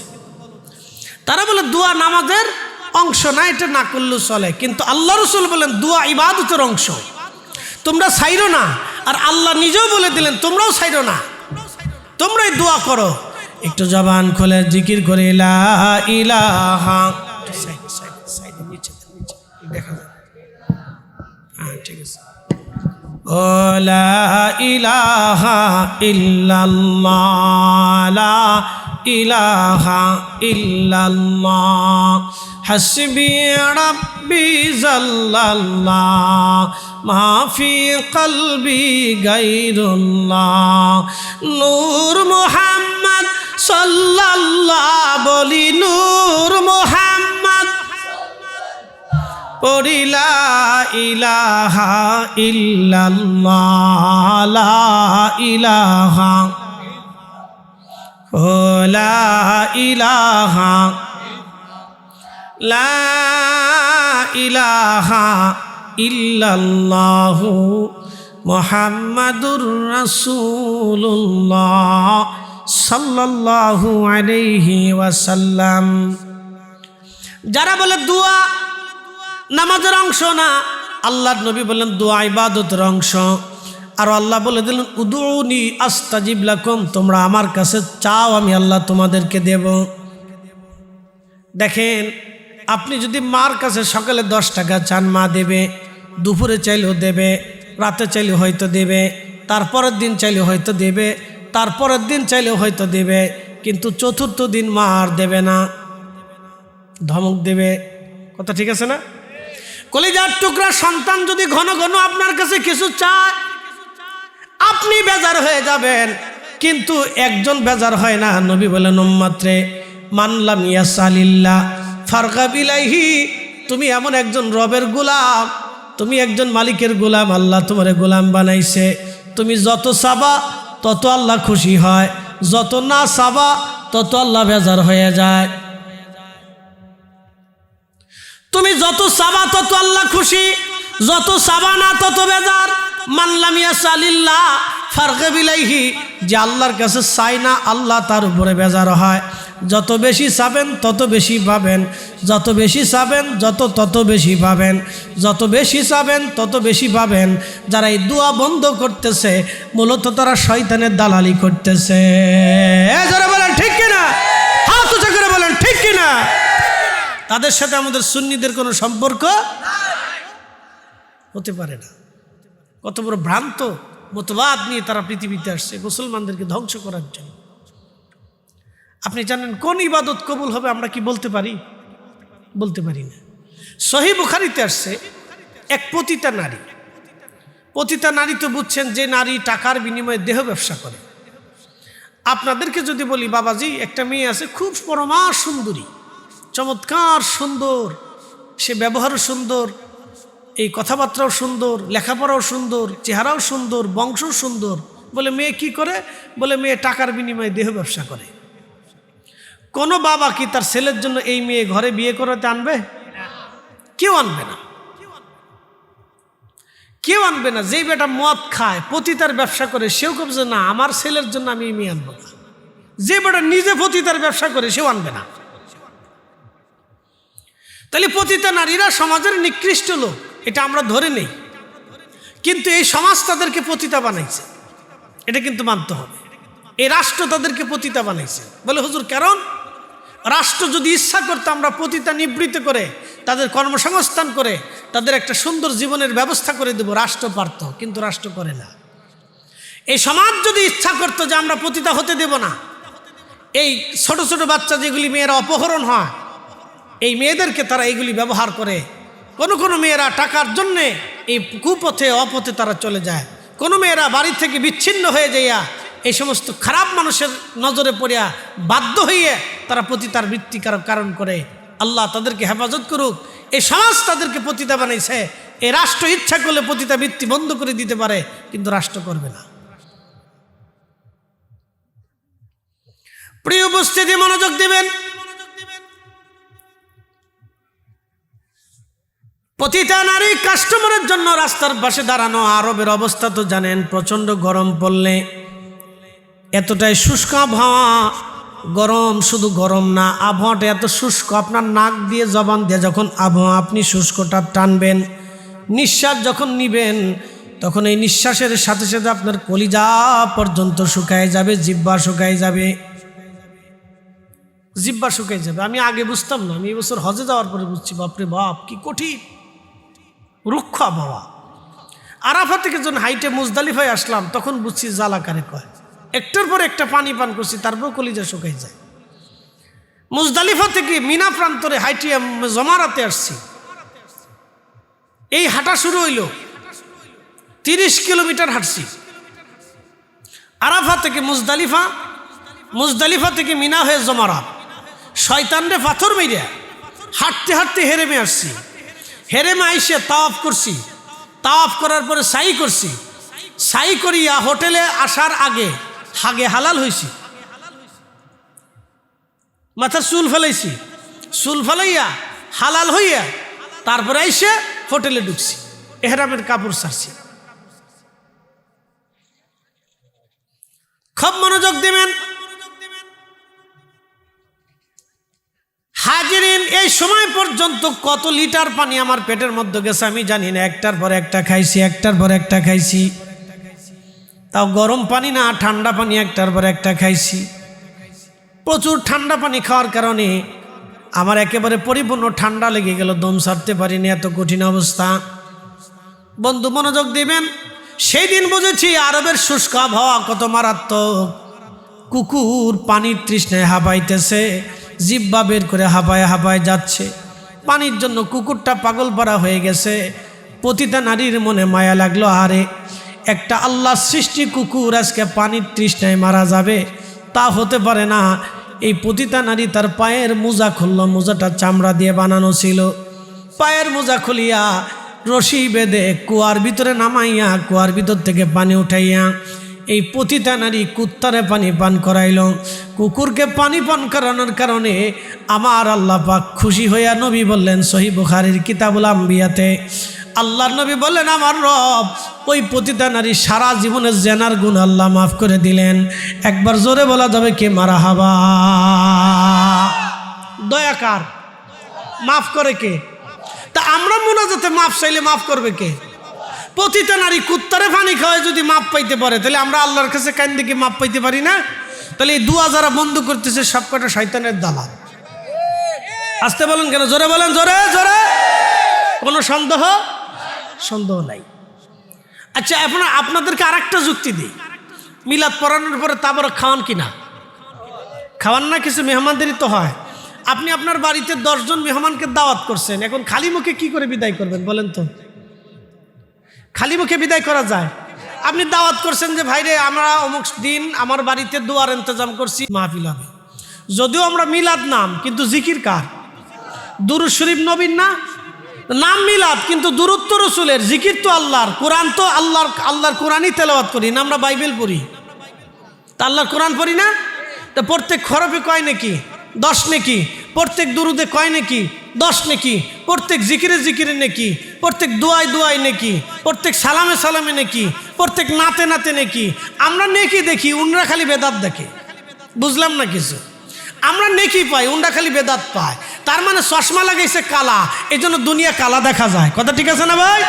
তারা বলে দোয়া নামাজের অংশ না, এটা না করলেও চলে, কিন্তু আল্লাহ রাসূল বলেন দোয়া ইবাদতের অংশ, তোমরা ছাইরো না। আর আল্লাহ নিজেও বলে দিলেন তোমরাও ছাইরো না, তোমরাই দোয়া করো। একটু জবান খুলে জিকির করে লা ইলাহা, দেখা যায়, হ্যাঁ ঠিক আছে, ও লা ইলাহা ইল্লাল্লাহ, লা ইলাহা ইল্লাল্লাহ, হাসবি রাব্বি জাল্লাল্লাহ, মা ফি কলবি গায়রুল্লাহ, নূর মুহাম্মদ সাল্লাল্লাহ, বলি নূর মুহাম্মদ, পড়ি লা ইলাহা ইল্লাল্লাহ, লা ইলাহা, ও লা ইলাহা, লা ইলাহা ইল্লাল্লাহু মুহাম্মাদুর রাসূলুল্লাহ সাল্লাল্লাহু আলাইহি ওয়াসাল্লাম। যারা বলে দোয়া নামাজের অংশ না, আল্লাহর নবী বললেন দোয়া ইবাদতের অংশ। আর আল্লাহ বলে দিলেন উদুনি আস্তাজিব লাকুম, তোমরা আমার কাছে চাও আমি আল্লাহ তোমাদেরকে দেব। দেখেন আপনি যদি মার কাছে সকালে 10 টাকা চান, মা দেবে, দুপুরে চাইলেও দেবে, রাতে চাইলে হয়তো দেবে, তারপরের দিন চাইলে হয়তো দেবে, তারপরের দিন চাইলেও হয়তো দেবে, কিন্তু চতুর্থ দিন মা আর দেবে না, ধমক দেবে। কথা ঠিক আছে না? কলিজার টুকরা সন্তান যদি ঘন ঘন আপনার কাছে কিছু চায় আপনি বেজার হয়ে যাবেন, কিন্তু একজন বেজার হয় না। নবী বলেন উম্মতরে মানলাম ইয়াসালিল্লাহ ফারগাব ইলাইহি, তুমি এমন একজন রবের গোলাম, তুমি একজন মালিকের গোলাম, আল্লাহ তোমারে গোলাম বানাইছে। তুমি যত চাবা তত আল্লাহ খুশি হয়, যত না চাবা তত আল্লাহ বেজার হয়ে যায়। তুমি যত চাবা তত আল্লাহ খুশি, যত চাবা না তত বেজার। মানলাম ইয়াসালিল্লাহ ফারগাব ইলাইহি, যে আল্লাহর কাছে চাই না আল্লাহ তার উপরে বেজার হয়। যত বেশি চাবেন তত বেশি পাবেন, যত বেশি চাবেন তত বেশি পাবেন, যত বেশি চাবেন তত বেশি পাবেন। যারা এই দোয়া বন্ধ করতেছে মূলত তারা শয়তানের দালালি করতেছে। যারা বলেন ঠিক কিনা, হাত উঁচু করে বলেন ঠিক কিনা। তাদের সাথে আমাদের সুন্নিদের কোনো সম্পর্ক হতে পারে না। কত বড় ভ্রান্ত মতবাদ নিয়ে তারা পৃথিবীতে আসছে মুসলমানদেরকে ধ্বংস করার জন্য। আপনি জানেন কোন ইবাদত কবুল হবে আমরা কি বলতে পারি? বলতে পারি না। সহিহ বুখারীতে আসছে এক পতিতা নারী। পতিতা নারী তো বুঝছেন, যে নারী টাকার বিনিময়ে দেহ ব্যবসা করে। আপনাদেরকে যদি বলি বাবাজি একটা মেয়ে আছে খুব পরমা সুন্দরী, চমৎকার সুন্দর, সে ব্যবহারও সুন্দর, এই কথাবার্তাও সুন্দর, লেখাপড়াও সুন্দর, চেহারাও সুন্দর, বংশও সুন্দর, বলে মেয়ে কি করে? বলে মেয়ে টাকার বিনিময়ে দেহ ব্যবসা করে। কোনো বাবা কি তার ছেলের জন্য এই মেয়ে ঘরে বিয়ে করাতে আনবে? কেউ আনবে না, কেউ আনবে না। যেই বেটা মদ খায়, পতিতার ব্যবসা করে, সেও কবছে না আমার ছেলের জন্য আমি এই মেয়ে আনবো না। যে বেটা নিজে পতিতার ব্যবসা করে সেও আনবে না। তাহলে পতিতা নারীরা সমাজের নিকৃষ্ট লোক, এটা আমরা ধরে নেই, কিন্তু এই সমাজ তাদেরকে পতিতা বানাইছে, এটা কিন্তু মানতে হবে। এই রাষ্ট্র তাদেরকে পতিতা বানাইছে। বলে হুজুর কারণ রাষ্ট্র যদি ইচ্ছা করতে আমরা পতিতা নিবৃত্ত করে তাদের কর্মসংস্থান করে তাদের একটা সুন্দর জীবনের ব্যবস্থা করে দেব, রাষ্ট্র পারত, কিন্তু রাষ্ট্র করে না। এই সমাজ যদি ইচ্ছা করতো যে আমরা পতিতা হতে দেব না, এই ছোট ছোট বাচ্চা যেগুলি মেয়েরা অপহরণ হয়, এই মেয়েদেরকে তারা এইগুলি ব্যবহার করে। কোনো মেয়েরা টাকার জন্যে এই কুপথে অপথে তারা চলে যায়। কোনো মেয়েরা বাড়ি থেকে বিচ্ছিন্ন হয়ে যাইয়া এই সমস্ত খারাপ মানুষের নজরে পড়িয়া বাধ্য হইয়া তারা পতিতার বৃত্তিকার কারণ করে। আল্লাহ তাদেরকে হেফাজত করুক। এই সমাজ তাদেরকে পতিতা বানাইছে। এই রাষ্ট্র ইচ্ছা করলে পতিতা বৃত্তি বন্ধ করে দিতে পারে, কিন্তু রাষ্ট্র করবে না। প্রিয় উপস্থিতি, মনোযোগ দিবেন। পতিতা নারী কাস্টমারের জন্য রাস্তার পাশে দাঁড়ানো। আরবের অবস্থা তো জানেন, প্রচণ্ড গরম পড়লে এতটাই শুষ্ক আবহাওয়া। গরম শুধু গরম না, আবহাওয়াটা এত শুষ্ক, আপনার নাক দিয়ে জবান দিয়ে যখন আবহাওয়া আপনি শুষ্কটা টানবেন, নিঃশ্বাস যখন নিবেন, তখন এই নিঃশ্বাসের সাথে সাথে আপনার কলিজা পর্যন্ত শুকায় যাবে, জিহ্বা শুকায় যাবে, জিহ্বা শুকায় যাবে। আমি আগে বুঝতাম না, আমি এবছর হজে যাওয়ার পরে বুঝছি, বাপরে বাপ কি কঠিন রুক্ষ আবহাওয়া। আরাফা থেকে যখন হাইটে মুজদালিফায় আসলাম, তখন বুঝছি জ্বালাকারে কয়। একটার পর একটা পানি পান করছি, তারপর কলিজা শুকাই যায়। মুজদালিফা থেকে মিনা প্রান্তরে হাইটিয়া জমারাতে আসছি। এই হাঁটা শুরু হইল, 30 কিলোমিটার হাঁটছি। আরাফা থেকে মুজদালিফা, মুজদালিফা থেকে মিনা হয়ে জমারাত। শয়তানরে পাথর মেরিয়া হাঁটতে হাঁটতে হেরেমে আসছি। হেরেমে আইসে তাওয়াফ করছি। তাওয়াফ করার পরে সাই করছি। সাই করিয়া হোটেলে আসার আগে হাগে হালাল হয়েছি, মাথার চুল ফেলাইছি। চুল ফেলাইয়া হালাল হইয়া তারপরে আইসে হোটেলে ঢুকছি, এহরামের কাপড় ছাড়ছি। খুব মনোযোগ দিবেন হাজিরিন। এই সময় পর্যন্ত কত লিটার পানি আমার পেটের মধ্যে গেছে আমি জানি না। একটার পর একটা খাইছি, একটার পর একটা খাইছি। তাও গরম পানি না, ঠান্ডা পানি একটার পর একটা খাইছি। প্রচুর ঠান্ডা পানি খাওয়ার কারণে আমার একেবারে পরিপূর্ণ ঠান্ডা লেগে গেল, দম ছাড়তে পারিনি, এত কঠিন অবস্থা। বন্ধু মনোযোগ দিবেন, সেই দিন বুঝেছি আরবের শুষ্ক আবহাওয়া কত মারাত্মক। কুকুর পানির তৃষ্ণায় হাঁপাইতেছে, জিহ্বা বের করে হাঁপায় হাঁপায় যাচ্ছে। পানির জন্য কুকুরটা পাগল পারা হয়ে গেছে। পতিতা নারীর মনে মায়া লাগলো, আরে একটা আল্লাহ সৃষ্টি কুকুর আজকে পানির তৃষ্ণায় মারা যাবে, তা হতে পারে না। এই পতিতা নারী তার পায়ের মোজা খুলল, মোজাটা চামড়া দিয়ে বানানো ছিল। পায়ের মোজা খুলিয়া রশি বেঁধে কুয়ার ভিতরে নামাইয়া কুয়ার ভিতর থেকে পানি উঠাইয়া এই পতিতা নারী কুত্তারে পানি পান করাইল। কুকুরকে পানি পান করানোর কারণে আমার আল্লাহ পাক খুশি হইয়া নবী বললেন, সহিহ বুখারীর কিতাবুল আম্বিয়াতে আল্লাহর নবী বললেন, আমার রব ওই পতিতা নারী সারা জীবনের জেনার গুণ আল্লাহ মাফ করে দিলেন। একবার জোরে বলা যাবে কে মারহাবা। দয়াকার, মাফ করে কে? তা আমরা মুনাজাতে মাফ চাইলে মাফ করবে কে? পতিতা নারী কুত্তারে পানি খাওয়ায় যদি মাপ পাইতে পারে, তাহলে আমরা আল্লাহর কাছে কান্দে কি মাপ পাইতে পারি না? তাহলে এই দুয়া যারা বন্ধ করতেছে সবকটা শয়তানের দালাল। আসতে বলেন কেন? জোরে বলেন, জোরে জোরে। কোনো সন্দেহ নাই। আচ্ছা, আপনাদেরকে আর একটা যুক্তি দিই। মিলাদ পড়ানোর পরে তারপরে খাওয়ান কিনা? খাওয়ান না, কিছু মেহমানদেরই তো হয়। আপনি আপনার বাড়িতে 10 জন মেহমানকে দাওয়াত করছেন, এখন খালি মুখে কি করে বিদায় করবেন বলেন তো? খালি মুখে বিদায় করা যায়? আপনি দাওয়াত করছেন যে ভাইরে আমরা অমুক দিন আমার বাড়িতে দোয়ার ইন্তজাম করছি, মাহফিল হবে। যদিও আমরা মিলাদ নাম, কিন্তু জিকির কার? দুরূদ শরীফ নবীর না? নাম মিলাদ, কিন্তু দুরূদ তো রাসূলের, জিকির তো আল্লাহর, কোরআন তো আল্লাহর কোরআনই তেলাওয়াত করি না, আমরা বাইবেল পড়ি। তা আল্লাহর কোরআন পড়ি না? তা প্রত্যেক হরফে কয় নাকি? 10 নেকি। প্রত্যেক দুরুদে কয় নাকি? 10 নেকি। প্রত্যেক জিকিরে নেকি। প্রত্যেক দোয়ায় নেকি। প্রত্যেক সালামে নেকি। প্রত্যেক নাতে নেকি। আমরা নেকি দেখি, উনরা খালি বেদাত দেখে। বুঝলাম না কিছু। আমরা নেকি পাই, উনরা খালি বেদাত পায়। তার মানে চশমা লাগাইছে কালা, এই জন্য দুনিয়া কালা দেখা যায়। কথা ঠিক আছে না ভাই?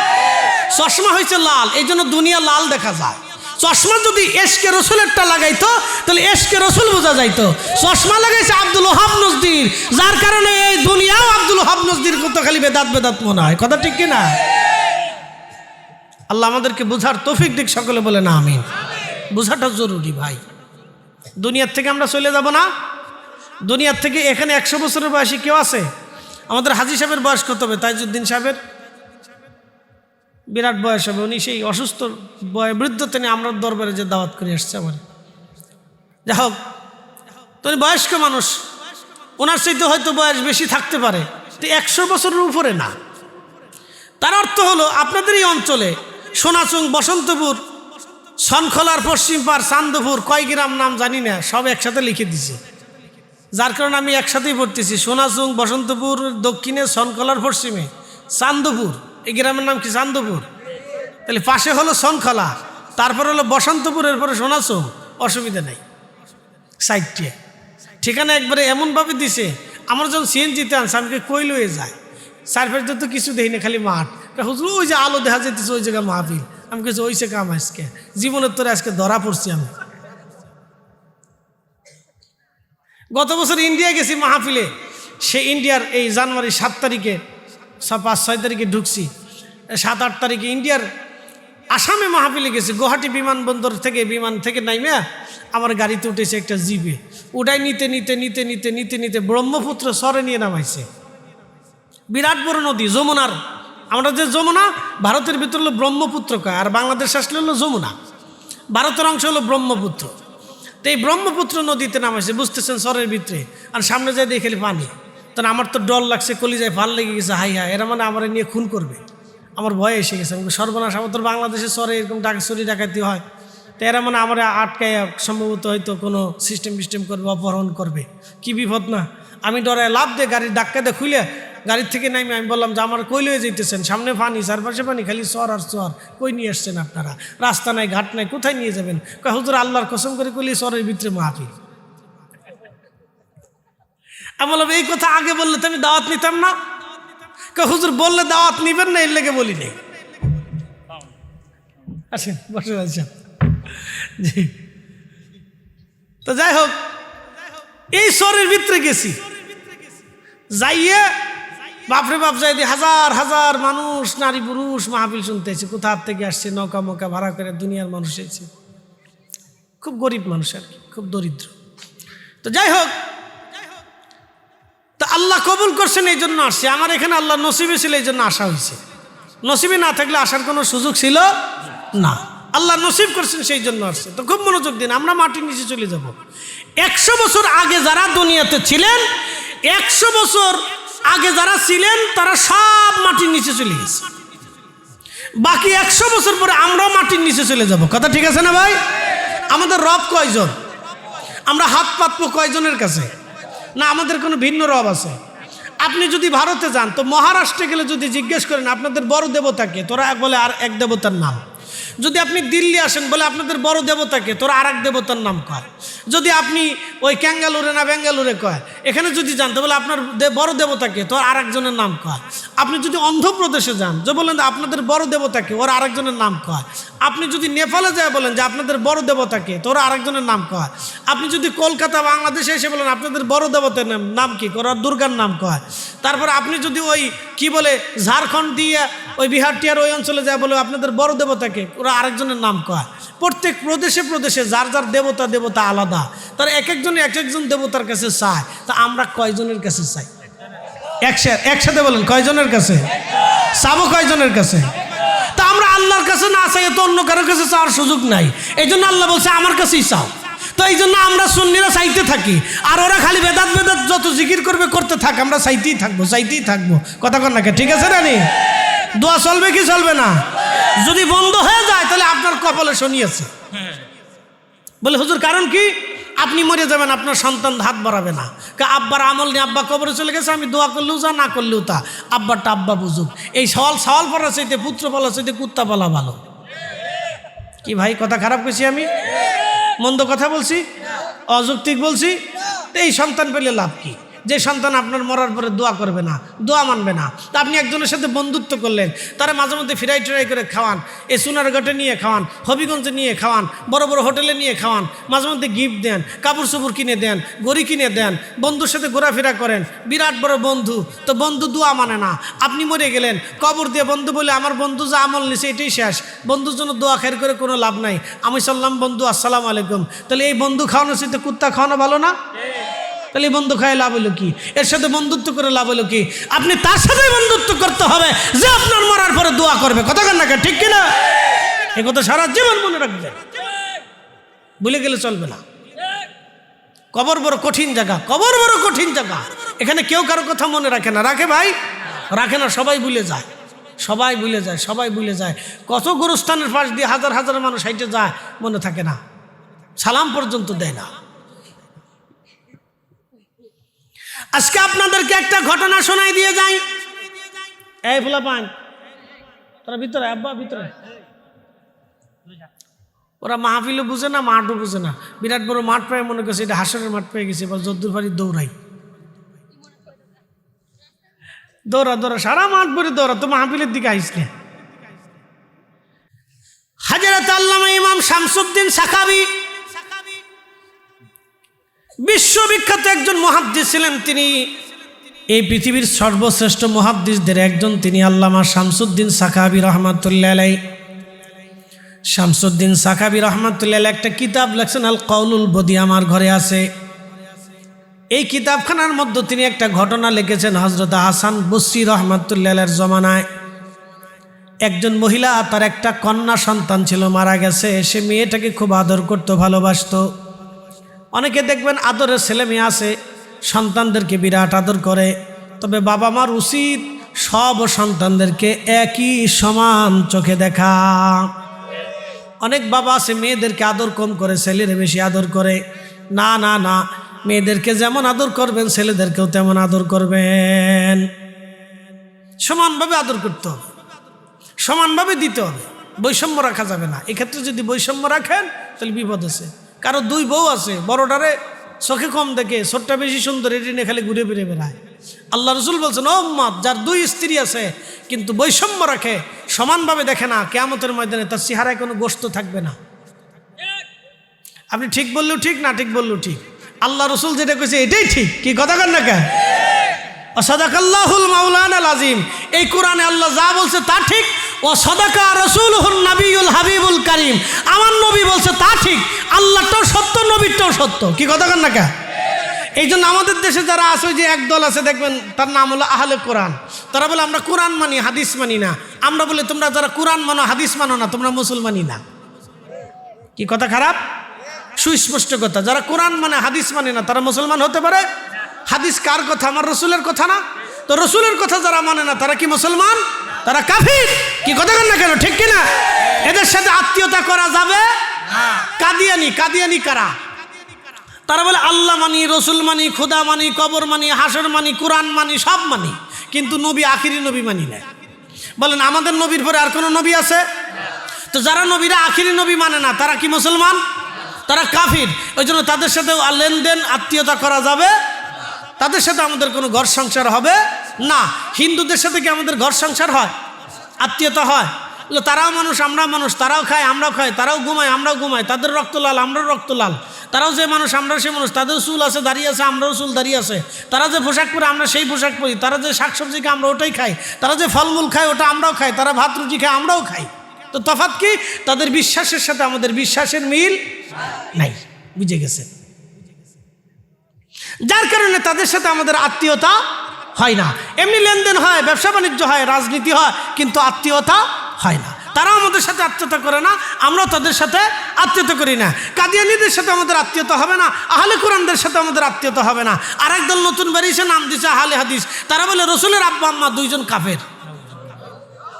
চশমা হয়েছে লাল, এই জন্য দুনিয়া লাল দেখা যায়। চশমা যদি এশকে রসুলেরটা লাগাইতো তাহলে এশকে রসুল বোঝা যাইতো। চশমা লাগাইছে আব্দুল ওহাব নজদির, যার কারণে এই দুনিয়াও আব্দুল ওহাব নজদির কত খালি বেদাত মনে হয়। কথা ঠিক কিনা? আল্লাহ আমাদেরকে বুঝার তৌফিক দিক, সকলে বলে না আমিন। বোঝাটা জরুরি ভাই। দুনিয়ার থেকে আমরা চলে যাব না, দুনিয়ার থেকে এখানে 100 বছরের বয়সী কেউ আছে? আমাদের হাজী সাহেবের বয়স কত হবে? তাইজউদ্দিন সাহেবের বিরাট বয়স হবে, উনি সেই অসুস্থ বৃদ্ধতে নিয়ে আমরা দরবারে যে দাওয়াত করে আসছে আমার। যাই হোক, তো উনি বয়স্ক মানুষ, ওনার চাইতে হয়তো বয়স বেশি থাকতে পারে, তো 100 বছরের উপরে না। তার অর্থ হলো আপনাদের এই অঞ্চলে সোনাচুং, বসন্তপুর, সনখলার পশ্চিম পাড়, চান্দপুর, কয় গ্রাম নাম জানি না, সব একসাথে লিখে দিছে, যার কারণে আমি একসাথেই পড়তেছি। সোনাচুং, বসন্তপুর দক্ষিণে, সনখলার পশ্চিমে, চান্দপুর, এই গ্রামের নাম কি? চান্দপুর। তাহলে পাশে হলো সনখলা, তারপর হলো বসন্তপুর, এরপরে সোনাচুং, অসুবিধা নেই। সাইডটি ঠিকানা একবারে এমনভাবে দিছে, আমার যখন সিএনজিতে আনছে আমি কই লয়ে যায়, সার্ফেসটা তো কিছু দেই না, খালি মাঠ। হুজুর ওই যে আলো দেখা যেতেছে, ওই জায়গায় মাহফিল। আমি কিছু ওইসে কাম আজকে জীবনের তোরে আজকে ধরা পড়ছি আমি। গত বছর ইন্ডিয়া গেছি মাহফিলে, সে ইন্ডিয়ার এই জানুয়ারি 7 তারিখে, 5-6 তারিখে ঢুকছি, 7-8 তারিখে ইন্ডিয়ার আসামে মাহফিলে গেছি। গুয়াহাটি বিমানবন্দর থেকে, বিমান থেকে নাইমে আমার গাড়িতে উঠেছে একটা জিপে, ওটাই নিতে নিতে নিতে নিতে নিতে নিতে ব্রহ্মপুত্র সরে নিয়ে নামাইছে। বিরাট বড় নদী, যমুনার, আমরা যে যমুনা ভারতের ভিতর হলো ব্রহ্মপুত্র কয়, আর বাংলাদেশ আসলে হলো যমুনা, ভারতের অংশ হলো ব্রহ্মপুত্র। তো এই ব্রহ্মপুত্র নদীতে নামাইছে, বুঝতেছেন, সরের ভিতরে, আর সামনে যাই দেখে পানি। তখন আমার তো ডর লাগছে, কলিজায় ভাল লেগে গেছে, হাই হাই এরা মানে আমার নিয়ে খুন করবে, আমার ভয় এসে গেছে। সর্বনাশ, আমার তো বাংলাদেশের সরে এরকম চুরি ডাকাতি হয়, তো এরা মানে আমার আটকায় সম্ভবত হয়তো কোনো সিস্টেম করবে, অপহরণ করবে, কি বিপদ না। আমি ডরে লাভ দিয়ে গাড়ির ধাক্কা দিয়ে খুলে গাড়ির থেকে নামি আমি বললাম যে আমার কই লয়ে যেতেছেন? সামনে পানি, চারপাশে পানি, খালি চর আর চর, কই নিয়ে আসছেন আপনারা? রাস্তা নাই, ঘাট নাই, কোথায় নিয়ে যাবেন? কয় হুজুর আল্লাহর কসম করে কইলি চরের ভিতরে মাহফিল। আমি বললাম এই কথা আগে বললে তো আমি দাওয়াত নিতাম না। কয় হুজুর বললে দাওয়াত নিবেন না, এর লেগে বলি নেই। আসেন বসে আছেন জি। তো যাই হোক, এই চরের ভিতরে গেছি, যাইয়ে বাপরে বাপ, যাই হাজার হাজার মানুষ, নারী পুরুষ মাহফিল শুনতেছে। কোথার থেকে আসছে? নৌকা মৌকা ভাড়া করে দুনিয়ার মানুষ এসেছে, খুব গরিব মানুষ আর কি, খুব দরিদ্র। তো যাই হোক, তো আল্লাহ কবুল করছেন, এই জন্য আসছে। আমার এখানে আল্লাহ নসিবে ছিল, এই জন্য আসা হয়েছে। নসিবে না থাকলে আসার কোনো সুযোগ ছিল না, আল্লাহ নসিব করছেন, সেই জন্য আসছে। তো খুব মনোযোগ দিন, আমরা মাটির নিচে চলে যাব। 100 বছর আগে যারা দুনিয়াতে ছিলেন, 100 বছর আগে যারা ছিলেন, তারা সব মাটির নিচে চলে গেছে। বাকি 100 বছর পরে আমরাও মাটির নিচে চলে যাব। কথা ঠিক আছে না ভাই? আমাদের রব কয়জন? আমরা হাত পাতবো কয়জনের কাছে? না আমাদের কোনো ভিন্ন রব আছে? আপনি যদি ভারতে যান, তো মহারাষ্ট্রে গেলে যদি জিজ্ঞেস করেন আপনাদের বড় দেবতাকে, তোরা বলে আর এক দেবতার নাম। যদি আপনি দিল্লি আসেন, বলে আপনাদের বড় দেবতাকে, তোরা আর এক দেবতার নাম কয়। যদি আপনি ওই ক্যাঙ্গালুরে না বেঙ্গালুরে কয়, এখানে যদি যান তো বলে আপনার বড় দেবতাকে, তোর আর একজনের নাম কয়। আপনি যদি অন্ধ্রপ্রদেশে যান, যে বলেন আপনাদের বড় দেবতাকে, ওর আরেকজনের নাম কয়। আপনি যদি নেপালে যায় বলেন যে আপনাদের বড় দেবতাকে, তোর আরেকজনের নাম কয়। আপনি যদি কলকাতা বাংলাদেশে এসে বলেন আপনাদের বড় দেবতার নাম কি, ওরা দুর্গার নাম কয়। তারপর আপনি যদি ওই কি বলে ঝাড়খণ্ড দিয়ে ওই বিহার টিয়ার ওই অঞ্চলে যায় বলে আপনাদের বড় দেবতাকে, ওরা আরেকজনের নাম কয়। প্রত্যেক প্রদেশে প্রদেশে যার যার দেবতা আলাদা, তার এক একজন দেবতার কাছে চায়। তা আমরা কয়জনের কাছে চাই? একসাথে বলেন, কয়জনের কাছে চাবো? কয়জনের কাছে? তা আমরা আল্লাহর কাছে না চাই, তো অন্য কারোর কাছে চাওয়ার সুযোগ নাই। এই জন্য আল্লাহ বলছে আমার কাছেই চাও। তো এই জন্য আমরা সুন্নিরা চাইতে থাকি, আর ওরা খালি বেদাত যত জিকির করবে করতে থাক, আমরা চাইতেই থাকবো। কথা কন না, ঠিক আছে না? নি দোয়া চলবে কি চলবে না? যদি বন্ধ হয়ে যায় তাহলে আপনার কপালে শনি আছে। বলে হুজুর কারণ কি? আপনি মরে যাবেন, আপনার সন্তান হাত বাড়াবে না। আব্বার আমল নিয়ে আব্বা কবরে চলে গেছে, আমি দোয়া করলেও যা, না করলেও তা, আব্বারটা আব্বা বুঝুক। এই সওয়াল পড়ার চাইতে পুত্র বলা চাইতে কুত্তা বলা ভালো। কি ভাই কথা খারাপ করছি আমি? মন্দ কথা বলছি? অযৌক্তিক বলছি? এই সন্তান পেলে লাভ কি? যে সন্তান আপনার মরার পরে দোয়া করবে না, দোয়া মানবে না। তা আপনি একজনের সাথে বন্ধুত্ব করলেন, তারা মাঝে মধ্যে ফিরাই ট্রাই করে খাওয়ান, এই সোনারঘাটে নিয়ে খাওয়ান, হবিগঞ্জে নিয়ে খাওয়ান, বড় বড় হোটেলে নিয়ে খাওয়ান, মাঝে মধ্যে গিফট দেন, কাপড় চোপড় কিনে দেন, গড়ি কিনে দেন, বন্ধুর সাথে ঘোরাফেরা করেন, বিরাট বড় বন্ধু। তো বন্ধু দোয়া মানে না, আপনি মরে গেলেন, কবর দিয়ে বন্ধু বলে আমার বন্ধু যা আমল নিছে এটাই শেষ, বন্ধুর জন্য দোয়া খের করে কোনো লাভ নাই। আমি সাল্লাম বন্ধু আসসালামু আলাইকুম, তাহলে এই বন্ধু খাওয়ানোর সাথে কুত্তা খাওয়ানো ভালো না? তাহলে এই বন্ধু খায় লাভ হলো কি? এর সাথে বন্ধুত্ব করে লাভ হলো কি? আপনি তার সাথে বন্ধুত্ব করতে হবে যে আপনার মরার পরে দোয়া করবে। কথা কেন না, ঠিক কিনা? এই কথা সারা জীবন মনে রাখবেন, ভুলে গেলে চলবে না। কবর বড় কঠিন জায়গা, কবর বড় কঠিন জায়গা। এখানে কেউ কারো কথা মনে রাখে না, রাখে ভাই? রাখে না, সবাই ভুলে যায়, সবাই ভুলে যায়, সবাই ভুলে যায়। কত গুরুস্থানের পাশ দিয়ে হাজার হাজার মানুষ হাইটে যায়, মনে থাকে না, সালাম পর্যন্ত দেয় না। আজকে আপনাদেরকে একটা ঘটনা শোনাই দিয়ে যাই। এই ফুলা পান তোরা ভিতরে, আব্বা ভিতরে। ওরা মাহফিলও বুঝে না, মাঠও বুঝে না। বিরাট বড় মাঠ পেয়ে মনে করছে এটা হাসরের মাঠ পেয়ে গেছে, এবার যদ্দুর পারি দৌড়াই, দৌড়া দৌড়া সারা মাঠ ভরে দৌড়া, তো মাহফিলের দিকে আইসলে। হযরত আল্লামা ইমাম শামসুদ্দিন সাখাবী বিশ্ববিখ্যাত একজন মুহাদ্দিস ছিলেন। তিনি এই পৃথিবীর সর্বশ্রেষ্ঠ মুহাদ্দিসদের একজন, তিনি আল্লামা শামসুদ্দিন সাখাবী রহমাতুল্লাহ আলাইহি। শামসুদ্দিন সাখাবী রহমাতুল্লাহ আলাইহি একটা কিতাব লেখছেন, আল কাউলুল বদী, আমার ঘরে আছে। এই কিতাবখানার মধ্যে তিনি একটা ঘটনা লিখেছেন। হযরত হাসান বসরি রহমাতুল্লাহ আলাইহির জমানায় একজন মহিলা, তার একটা কন্যা সন্তান ছিল, মারা গেছে। সে মেয়েটাকে খুব আদর করত, ভালোবাসত। অনেকে দেখবেন আদরের ছেলে মেয়ে আছে, সন্তানদেরকে বিরাট আদর করে। তবে বাবা মার উচিত সব সন্তানদেরকে একই সমান চোখে দেখা। অনেক বাবা আছে মেয়েদেরকে আদর কম করে, ছেলেরা বেশি আদর করে। না না না, মেয়েদেরকে যেমন আদর করবেন ছেলেদেরকেও তেমন আদর করবেন। সমানভাবে আদর করতে হবে, সমানভাবে দিতে হবে, বৈষম্য রাখা যাবে না। এক্ষেত্রে যদি বৈষম্য রাখেন তাহলে বিপদ আছে। কারো দুই বউ আছে, বড়টারে চোখে কম দেখে, ছোটটা বেশি সুন্দর, এটি নিয়ে খালি ঘুরে ফিরে বেড়ায়। আল্লাহ রসুল বলছেন, ও উম্মত, যার দুই স্ত্রী আছে কিন্তু বৈষম্য রাখে, সমানভাবে দেখে না, কিয়ামতের ময়দানে তার চেহারায় কোনো গোশত থাকবে না। আপনি ঠিক বললেও ঠিক, না ঠিক বললেও ঠিক, আল্লাহ রসুল যেটা কইছে এটাই ঠিক। কি কথা কন না কেন? সাদাকাল্লাহুল মাওলানাল আযীম। এই কোরআনে আল্লাহ যা বলছে তা ঠিক। ও সাদাকা রাসূলুহুন নবিয়ুল হাবিবুল কারীম, আমার নবী বলছে তা ঠিক, আল্লাহটাও সত্য, নবীরটাও সত্য। কি কথা কন না কেন? এই জন্য আমাদের দেশে যারা আছে, ওই যে একদল আছে দেখবেন, তার নাম হলো আহলে কোরআন। তারা বলে আমরা কোরআন মানি, হাদিস মানি না। আমরা বলি তোমরা যারা কোরআন মানো, হাদিস মানো না, তোমরা মুসলমানই না। কি কথা খারাপ? সুস্পষ্ট কথা। যারা কোরআন মানে, হাদিস মানে না, তারা মুসলমান হতে পারে? হাদিস কার কথা? আমার রসুলের কথা না? তো রসুলের কথা যারা মানে না, তারা কি মুসলমান? তারা কাফির। কি কথা বলেন না কেন, ঠিক কিনা? এদের সাথে আত্মীয়তা করা যাবে না। কাদিয়ানি, কাদিয়ানি কারা? তারা বলে আল্লাহ মানি, রসুল মানি, খোদা মানি, কবর মানি, হাসর মানি, কোরআন মানি, সব মানি, কিন্তু নবী, আখিরি নবী মানি না। বলেন আমাদের নবীর পরে আর কোনো নবী আছে? তো যারা নবীরা আখিরি নবী মানে না, তারা কি মুসলমান? তারা কাফির। ওই জন্য তাদের সাথে লেনদেন, আত্মীয়তা করা যাবে, তাদের সাথে আমাদের কোনো ঘর সংসার হবে না। হিন্দুদের সাথে কি আমাদের ঘর সংসার হয়, আত্মীয়তা হয়? তারাও মানুষ, আমরাও মানুষ, তারাও খায়, আমরাও খাই, তারাও ঘুমায়, আমরাও ঘুমাই, তাদের রক্ত লাল, আমরাও রক্ত লাল, তারাও যে মানুষ, আমরাও সেই মানুষ, তাদের চুল আছে, দাঁড়িয়ে আছে, আমরাও চুল দাঁড়িয়ে আছে, তারা যে পোশাক পরে, আমরা সেই পোশাক পরি, তারা যে শাকসবজি খায়, আমরা ওটাই খাই, তারা যে ফলমূল খায়, ওটা আমরাও খাই, তারা ভাত রুটি খায়, আমরাও খাই। তো তফাৎ কি? তাদের বিশ্বাসের সাথে আমাদের বিশ্বাসের মিল নাই। বুঝে গেছে? যার কারণে তাদের সাথে আমাদের আত্মীয়তা হয় না। এমনি লেনদেন হয়, ব্যবসা বাণিজ্য হয়, রাজনীতি হয়, কিন্তু আত্মীয়তা হয় না। তারাও আমাদের সাথে আত্মীয়তা করে না, আমরাও তাদের সাথে আত্মীয়তা করি না। কাদিয়ানীদের সাথে আমাদের আত্মীয়তা হবে না, আহলে কোরআনদের সাথে আমাদের আত্মীয়তা হবে না। আর একদল নতুন বেরিয়েছে, নাম দিচ্ছে আহলে হাদিস। তারা বলে রসুলের আব্বা আম্মা দুইজন কাফের।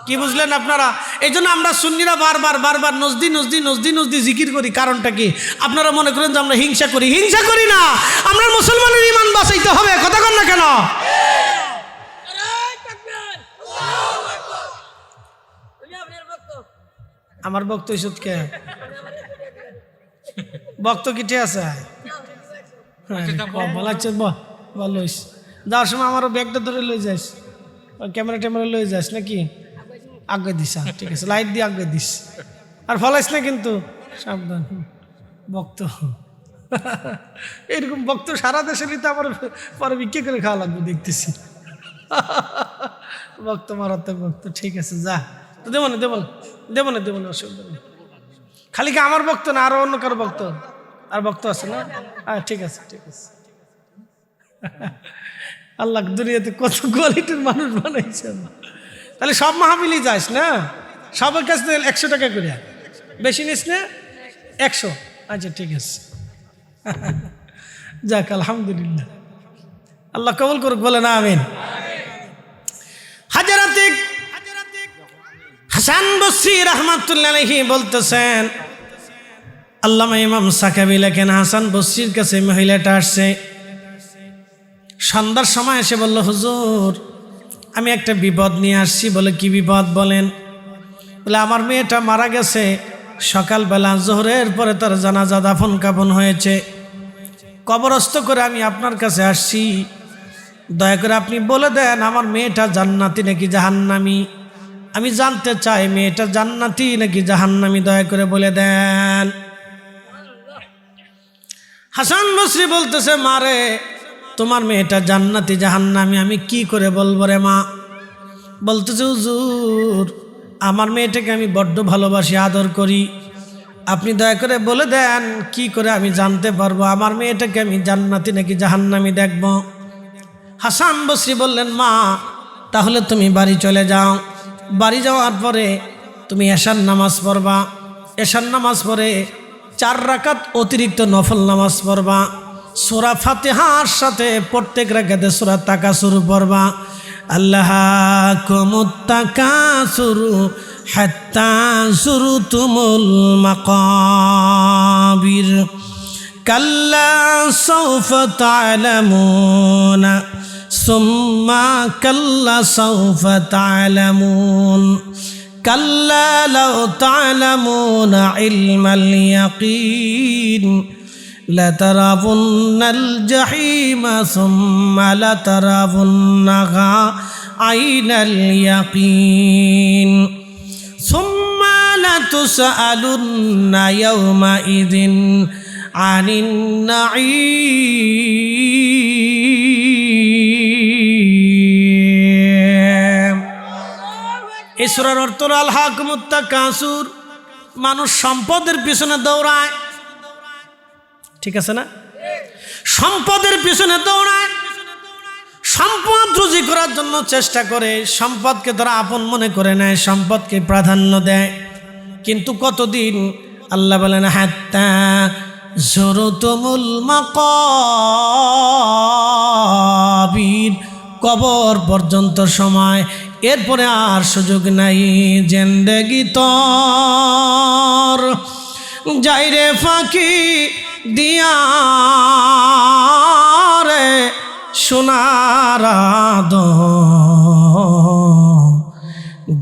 কি বুঝলেন আপনারা? এই জন্য আমরা সুন্নিরা বারবার বারবার নজদি নজদি নজদি নজদি জিকির করি। কারণটা কি? আপনারা মনে করেন যে আমরা হিংসা করি? হিংসা করি না, আমরা মুসলমানের ঈমান বাঁচাইতে হবে। কথা কন না কেন? আমার বক্ত কে বক্ত কিঠে আছে? ভালো যাওয়ার সময় আমারও ব্যাগটা ধরে লয়ে যাস, ওই ক্যামেরা ট্যামেরা লয়ে যাস নাকি? আগে দিস, ঠিক আছে, লাইট দিয়ে আগে দিস, আর ফলাইস না কিন্তু, সাবধান। ভক্ত এরকম ভক্ত সারা দেশেরই তো আমার পরে বিক্রি করে খাওয়া লাগবে দেখতেছি। ভক্ত মারাত্মক ভক্ত, ঠিক আছে, যা তো দেবো না, দেবো না, দেবো না, দেবো না, অসুবিধা নেই। খালি কি আমার ভক্ত না আরো অন্য কারো ভক্ত? আর ভক্ত আছে না? হ্যাঁ, ঠিক আছে, ঠিক আছে। আল্লাহ দুনিয়াতে কত কোয়ালিটির মানুষ বানাইছে। তাহলে সব মাহফিলই যাস না, সবার কাছে 100 টাকা করে, বেশি নিস না? 100, আচ্ছা ঠিক আছে। যাক, আলহামদুলিল্লাহ, আল্লাহ কবুল করুক, বলে না আমিন। হাজরাতে হাসান বসরি রাহমাতুল্লাহ আলাইহি বলতেছেন, আল্লামা ইমাম সাকাবি লেখেন, হাসান বসরির কাছে মহিলাটা আসছে, সন্ধ্যার সময় এসে বলল, হুজুর আমি একটা বিপদ নিয়ে আসছি। বলে কি বিপদ বলেন? বলে আমার মেয়েটা মারা গেছে, সকালবেলা জোহরের পরে তার জানাজা দাফন কাফন হয়েছে, কবরস্থ করে আমি আপনার কাছে আসছি, দয়া করে আপনি বলে দেন আমার মেয়েটা জান্নাতি নাকি জাহান্নামী। আমি জানতে চাই মেয়েটা জান্নাতি নাকি জাহান্নামী, দয়া করে বলে দেন। হাসান বসরি বলতেছে, মারে তোমার মেয়েটা জান্নাতি জাহান্নামী আমি কি করে বলবো রে মা? বলতেছে, হুজুর আমার মেয়েটাকে আমি বড্ড ভালোবাসি, আদর করি, আপনি দয়া করে বলে দেন কি করে আমি জানতে পারবো আমার মেয়েটাকে আমি জান্নাতি নাকি জাহান্নামী দেখব। হাসান বসরি বললেন, মা তাহলে তুমি বাড়ি চলে যাও, বাড়ি যাওয়ার পরে তুমি এশার নামাজ পড়বা, এশার নামাজ পড়ে 4 রাকাত অতিরিক্ত নফল নামাজ পড়বা, সূরা ফাতিহার সাথে প্রত্যেক রাকাতে সূরা তাকাসুর পড়বা। আল্লাহাকুমুত তাকাসুরু হাত্তা যুরতুমুল মাকাবির কাল্লা সাউফা তা'লামুনা সুম্মা কাল্লা সাউফা তা'লামুন কাল্লা লাউ তা'লামুনা ইলমাল ইয়াকিন লাতারাবুন্নাল জাহিমা সুম্মা লাতারাবুন্নাহা আইনাল ইয়াকিন সুম্মা লাতুসআলুন্না ইয়াওমাইযিন আনিন নাঈম। এই সূরার অর্থ আলহাকুমুত তাকাসুর, মানুষ সম্পদের পিছনে দৌড়ায়, ঠিক আছে না? সম্পদের পিছনে দৌড়ায়, সম্পদ রুজি করার জন্য চেষ্টা করে, সম্পদকে তারা আপন মনে করে নেয়, সম্পদকে প্রাধান্য দেয়, কিন্তু কতদিন? আল্লাহ বলেন, হাত্তা যুরতুমুল মাকাবির, কবর পর্যন্ত সময়, এরপরে আর সুযোগ নাই। জিন্দেগি তোর যাইরে ফাঁকি দিয়া রে সোনার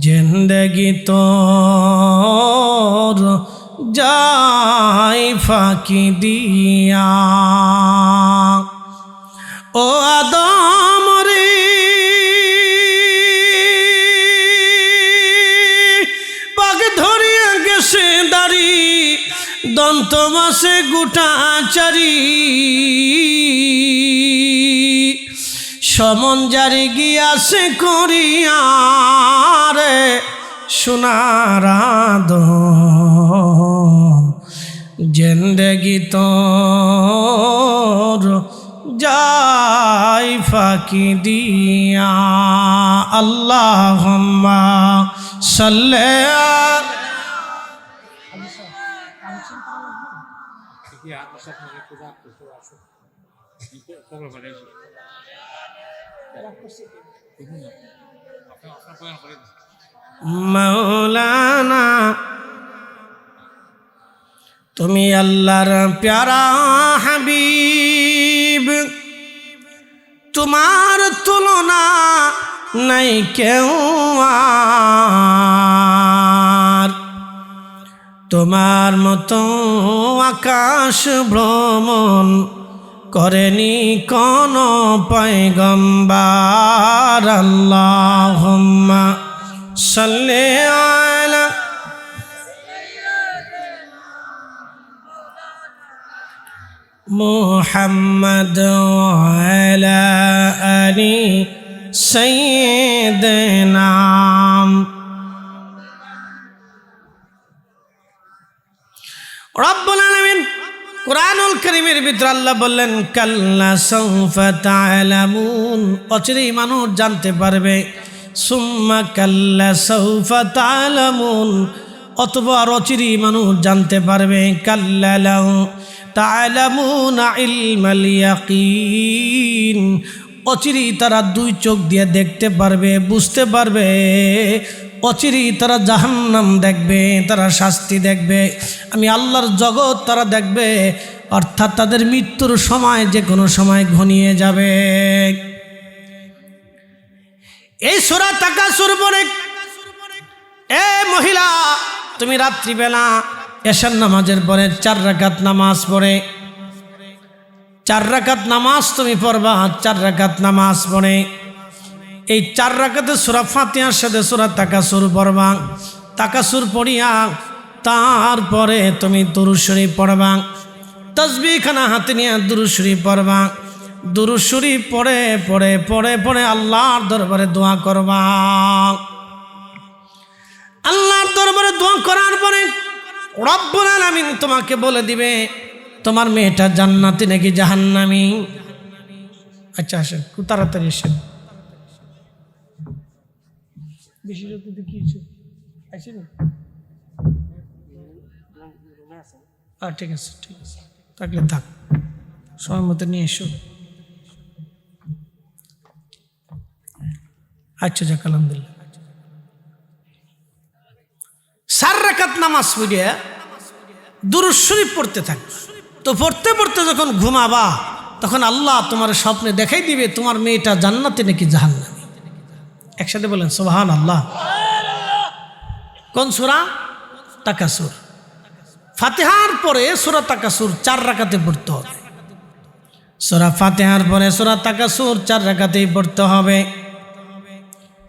জিন্দেগি তোর যাই ফাঁকি দিয়া। ও আদম রে পাক ধরিয়া গেছে দাড়ি, দন্ত মাসে গোটা চারি, সমন জারি গিয়াছে করিয়া রে সোনার জিন্দেগি তোর যাই ফাঁকি দিয়া। আল্লাহুম্মা সাল্লি মাওলানা, তুমি আল্লাহর প্যারা হাবিব, তোমার তুলনা নাই কেউ আর, তোমার মতো আকাশ ভ্রমণ করেনি কোন পয়গম্বর। আল্লাহুম্মা সাল্লি আলা মুহাম্মদ ওয়া আলা আলি সাইয়্যিদিনা। রব্বুল আলামিন কুরআনুল কারীমের ভিতর আল্লাহ বললেন কাল্লা সাউফা তা'লামুন, অচিরেই মানুষ জানতে পারবে। সুম্মা কাল্লা সাউফা তা'লামুন, অথবা অচিরেই মানুষ জানতে পারবে। কাল্লা লাউ তা'লামুনা ইলমাল ইয়াকিন, অচিরেই তারা দুই চোখ দিয়ে দেখতে পারবে, বুঝতে পারবে। অচিরেই তারা জাহান্নাম দেখবে, তারা শাস্তি দেখবে, আমি আল্লাহর জগৎ তারা দেখবে। অর্থাৎ তাদের মৃত্যুর সময় যে কোনো সময় ঘনিয়ে যাবে। এই সূরা তাকাসুর পড়ে, এ মহিলা তুমি রাত্রিবেলা এশার নামাজের পরে 4 রাকাত নামাজ পড়ে, 4 রাকাত নামাজ তুমি পড়বা। 4 রাকাত নামাজ পড়ে এই 4 রাকাতে সূরা ফাতিহার সাথে সূরা তাকাসুর পড়বা। তাকাসুর পড়িয়া তারপরে তুমি দুরূদ শরীফ পড়বা। তাসবিহ খানা হাতে নিয়ে দুরূদ শরীফ পড়বা। দুরূদ শরীফ পড়ে পড়ে পড়ে পড়ে আল্লাহর দরবারে দোয়া করবা। আল্লাহর দরবারে দোয়া করার পরে রব্বুল আলামিন তোমাকে বলে দিবে তোমার মেয়েটা জান্নাতি নাকি জাহান্নামী। আচ্ছা আসেন, খুব তাড়াতাড়ি আসেন। বেশি রাতে কি আসেন? ঠিক আছে, ঠিক আছে, থাকলে থাক, সময় মতো নিয়ে এসো। আচ্ছা যাক, আলহামদুলিল্লাহ। 4 রাকাত নামাজ পড়ে দুরূদ শরীফ পড়তে থাক। তো পড়তে পড়তে যখন ঘুমাবা তখন আল্লাহ তোমার স্বপ্নে দেখাই দিবে তোমার মেয়েটা জান্নাতে নাকি জাহান্নামী। একসাথে বলেন সুবহানাল্লাহ। কোন সূরা? তাকাসুর। ফাতিহার পরে সূরা তাকাসুর 4 রাকাতে পড়তে হবে। সূরা ফাতিহার পরে সূরা তাকাসুর 4 রাকাতেই পড়তে হবে।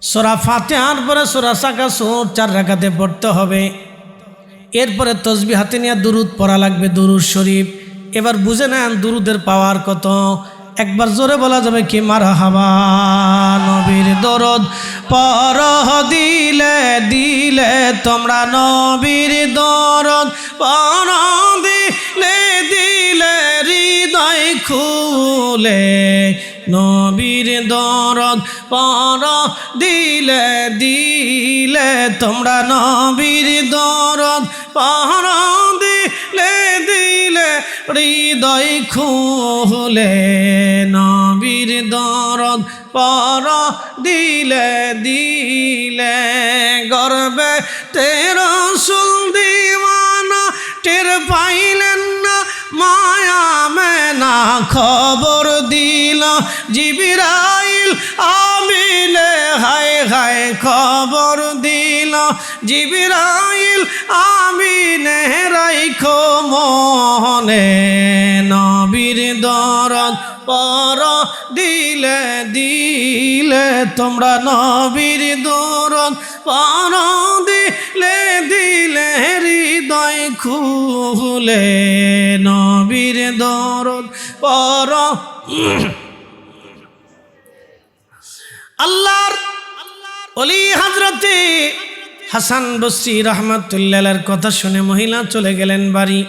সূরা ফাতিহার পরে সূরা তাকাসুর 4 রাকাতে পড়তে হবে। এরপরে তসবিহ হাতে নিয়ে দুরূদ পড়া লাগবে, দুরূদ শরীফ। এবার বুঝে নেন দুরূদের পাওয়ার কত। একবার জোরে বলা যাবে কি মারহাবা। নবীর দরদ পর দিলে দিলে তোমরা, নবীর দরদ পর দিলে দিলে হৃদয় খুলে, নবীর দরদ পর দিলে দিলে তোমরা, নবীর দরদ পর দিলে দিলে হৃদয় খুলে, নবীর দরদ পর দিলে দিলে। গর্বে রাসূল দিওয়ানা টের পাইলেন না, মায়া মেনা খবর দিল জিবরাইল আমিনে, হায় হায় খবর দিল জিবরাইল আমিনে, রাইখো মনে নবীর দরদ পর দিলে দিলে তোমরা, নবীর দরদ পর দিলে দিলে হৃদয় খুলে, নবীর দরদ পর। আল্লাহর ওলি হযরতে হাসান বসরি রাহমাতুল্লাহর কথা শুনে মহিলা চলে গেলেন বাড়ি।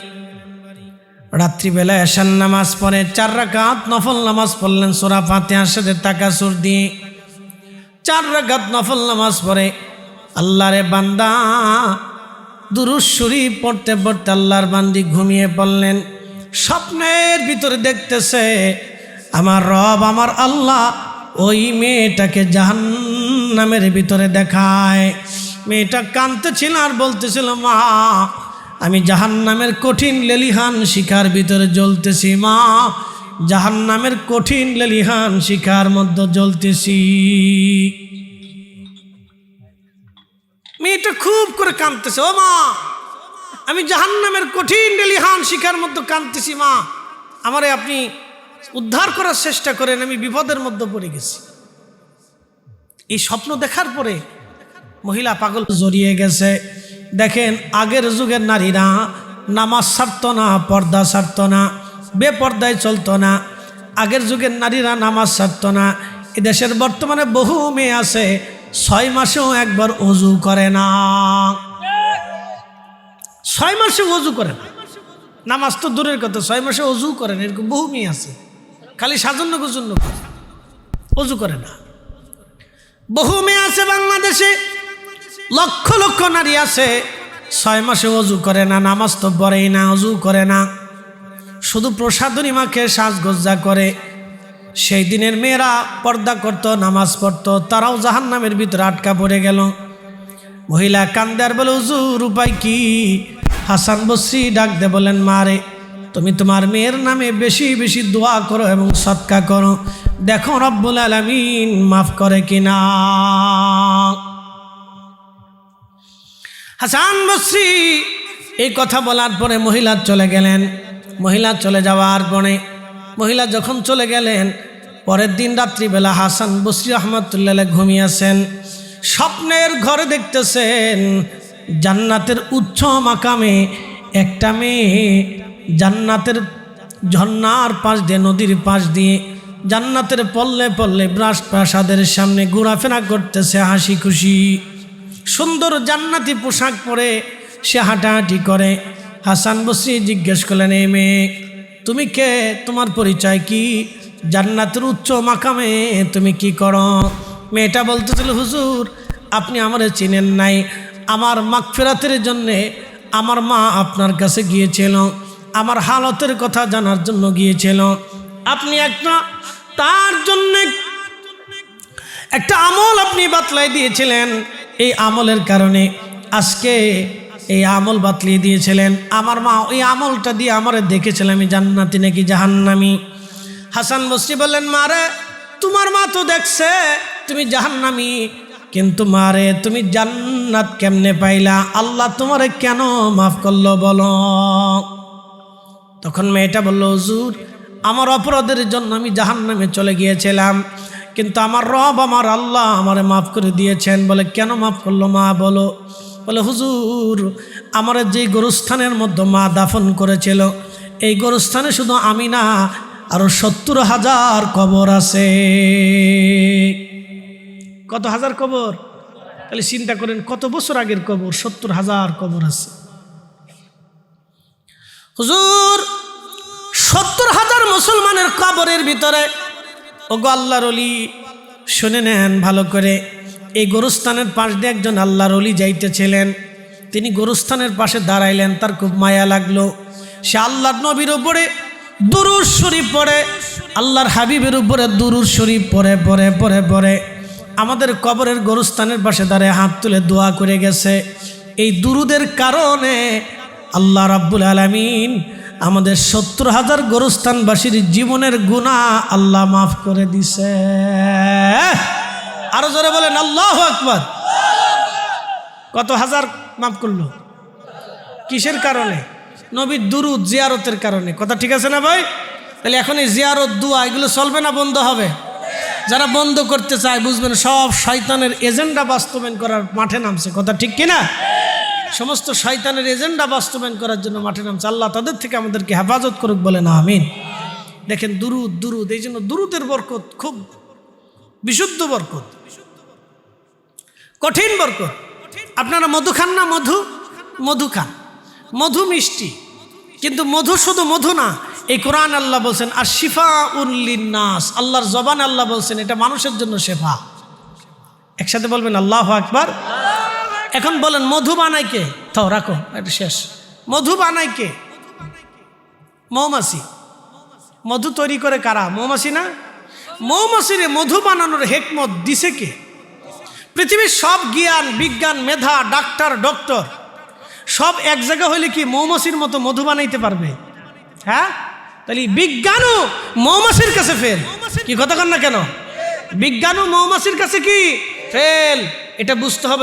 রাত্রিবেলা এশার নামাজ পড়ে 4 রাকাত নফল নামাজ পড়লেন সূরা ফাতিহার সাথে তাকাসুর দিয়ে। 4 রাকাত নফল নামাজ পড়ে আল্লাহরে বান্দা দুরূদ শরীফ পড়তে পড়তে আল্লাহর বান্দি ঘুমিয়ে পড়লেন। স্বপ্নের ভিতরে দেখতেছে আমার রব, আমার আল্লাহ ওই মেয়েটাকে জাহান্নামের ভিতরে দেখায়। মেয়েটা কাঁদতেছিল আর বলতেছিল, মা আমি জাহান্নামের কঠিন লেলিহান শিখার ভিতরে জ্বলতেছি, মা জাহান্নামের কঠিন লেলিহান শিখার মধ্যে জ্বলতেছি। মেয়েটা খুব করে কাঁদতেছে, ও মা আমি জাহান্নামের কঠিন লেলিহান শিখার মধ্যে কাঁদতেছি, মা আমারে আপনি উদ্ধার করার চেষ্টা করেন, আমি বিপদের মধ্যে পড়ে গেছি। এই স্বপ্ন দেখার পরে মহিলা পাগল জড়িয়ে গেছে। দেখেন আগের যুগের নারীরা নামাজ ছাড়তো না, পর্দা ছাড়তো না, বেপর্দায় চলতো না। আগের যুগের নারীরা নামাজ ছাড়তো না। এদেশের বর্তমানে বহু মেয়ে আছে 6 মাসেও একবার ওযু করে না, 6 মাসে ওযু করে না। নামাজ তো দূরের কথা, 6 মাসে ওযু করে না, এরকম বহু মেয়ে আছে। খালি সাজন্য গুজন্য করে, ওযু করে না। বহু মেয়ে আছে বাংলাদেশে, লক্ষ লক্ষ নারী আছে 6 মাসে ওযু করে না, নামাজ তো পড়েই না, ওযু করে না, শুধু প্রসাদনী মাকে সাজগজ্জা করে। সেই দিনের মেয়েরা পর্দা করত, নামাজ পড়তো, তারাও জাহান্নামের ভিতরে আটকা পড়ে গেল। মহিলা কান্দে আর বলে, হুজুর উপায় কি? হাসান বসরি ডাক দে বলেন, মারে তুমি তোমার মেয়ের নামে বেশি বেশি দোয়া করো এবং সদকা করো, দেখো রব্বুল আলামিন মাফ করে কিনা। হাসান বসরি এই কথা বলার পরে মহিলা চলে গেলেন। মহিলা চলে যাওয়ার পরে মহিলা যখন চলে গেলেন, পরের দিন রাত্রিবেলা হাসান বসরি রহমাতুল্লাহ ঘুমিয়েছেন। স্বপ্নের ঘরে দেখতেছেন জান্নাতের উচ্চ মাকামে একটা মেয়ে জান্নাতের ঝর্ণার পাশ দিয়ে, নদীর পাশ দিয়ে জান্নাতের পল্লে পল্লে প্রাসাদের সামনে ঘোরাফেরা করতেছে হাসি খুশি। সুন্দর জান্নাতি পোশাক পরে সে হাঁটাহাঁটি করে। হাসান বসরি জিজ্ঞেস করলেন, এই মেয়ে তুমি কে? তোমার পরিচয় কি? জান্নাতের উচ্চ মাকামে তুমি কি করো? মেয়েটা বলতেছিল, হুজুর আপনি আমারে চিনেন নাই, আমার মাগফিরাতের জন্যে আমার মা আপনার কাছে গিয়েছিল, আমার হালতের কথা জানার জন্য গিয়েছিল। আপনি একটা তার জন্য একটা আমল আপনি বাতলাই দিয়েছিলেন, এই আমলের কারণে আজকে এই আমল বাতলিয়ে দিয়েছিলেন। আমার মা ওই আমলটা দিয়ে আমারে দেখেছিল আমি জান্নাতি নাকি জাহান্নামি। হাসান বসরি বললেন, মারে তোমার মা তো দেখছে তুমি জাহান্নামি, কিন্তু মারে তুমি জান্নাত কেমনে পাইলা? আল্লাহ তোমারে কেন মাফ করলো বলো? তখন মেয়েটা বলল, হুজুর আমার অপরাধের জন্য আমি জাহান্নামে চলে গিয়েছিলাম, কিন্তু আমার রব আমার আল্লাহ আমারে মাফ করে দিয়েছেন। বলে কেন মাফ করলো মা বলো? বলে হুজুর আমার যে গোরস্থানের মধ্যে মা দাফন করেছিল, এই গোরস্থানে শুধু আমি না আরো 70,000 কবর আছে। কত হাজার কবর? তাহলে চিন্তা করেন কত বছর আগের কবর, 70,000 কবর আছে। হুজুর 70,000 মুসলমানের কবরের ভিতরে, ওগো আল্লাহর ওলি শুনে নেন ভালো করে, এই গোরস্থানের পাশ দিয়ে একজন আল্লাহর ওলি যাইতেছিলেন। তিনি গোরস্থানের পাশে দাঁড়াইলেন, তার খুব মায়া লাগলো। সে আল্লাহর নবীর উপরে দুরূদ শরীফ পড়ে, আল্লাহর হাবিবের উপরে দুরূদ শরীফ পড়ে পড়ে পড়ে পড়ে আমাদের কবরের গোরস্থানের পাশে দাঁড়িয়ে হাত তুলে দোয়া করে গেছে। এই দুরূদের কারণে আল্লাহ রাব্বুল আলামিন আমাদের 70,000 গোরস্থানবাসীর জীবনের গুনাহ আল্লাহ মাফ করে দিছে। আরো জোরে বলেন আল্লাহু আকবার। কত হাজার মাফ করলো? কিসের কারণে? নবীর দুরূদ জিয়ারতের কারণে। কথা ঠিক আছে না ভাই? তাহলে এখন এই জিয়ারত দোয়া এগুলো চলবে না বন্ধ হবে? যারা বন্ধ করতে চায় বুঝবেন সব শয়তানের এজেন্ডা বাস্তবায়ন করার মাঠে নামছে। কথা ঠিক কিনা? সমস্ত শয়তানের এজেন্ডা বাস্তবায়ন করার জন্য মাঠে নামছে। আল্লাহ তাদের থেকে আমাদেরকে হেফাজত করুক, বলে না আমিন। দেখেন দুরূদ দুরূদ, এই জন্য দুরূদের বরকত খুব বিশুদ্ধ বরকত, কঠিন বরকত। আপনারা মধু খান না? মধু খান, মধু মিষ্টি, কিন্তু মধু শুধু মধু না। এই কোরআন আল্লাহ বলছেন আর শিফাউন লিন্নাস, আল্লাহর জবান আল্লাহ বলছেন এটা মানুষের জন্য শেফা। একসাথে বলবেন আল্লাহু আকবার। এখন বলেন মধু বানায় কে? তাও রাখো, এটা শেষ। মধু বানায় কে? মৌমাছি। মধু তৈরি করে কারা? মৌমাছি না? মৌমাছিরে মধু বানানোর হেকমত দিছে কে? পৃথিবীর সব জ্ঞান বিজ্ঞান মেধা ডক্টর সব এক জায়গা হইলে কি মৌমাছির মতো মধু বানাইতে পারবে? হ্যাঁ, তাহলে বিজ্ঞানও মৌমাছির কাছে ফেল। কি কথা কন না কেন? বিজ্ঞানও মৌমাছির কাছে কি ফেল, এটা বুঝতে হবে।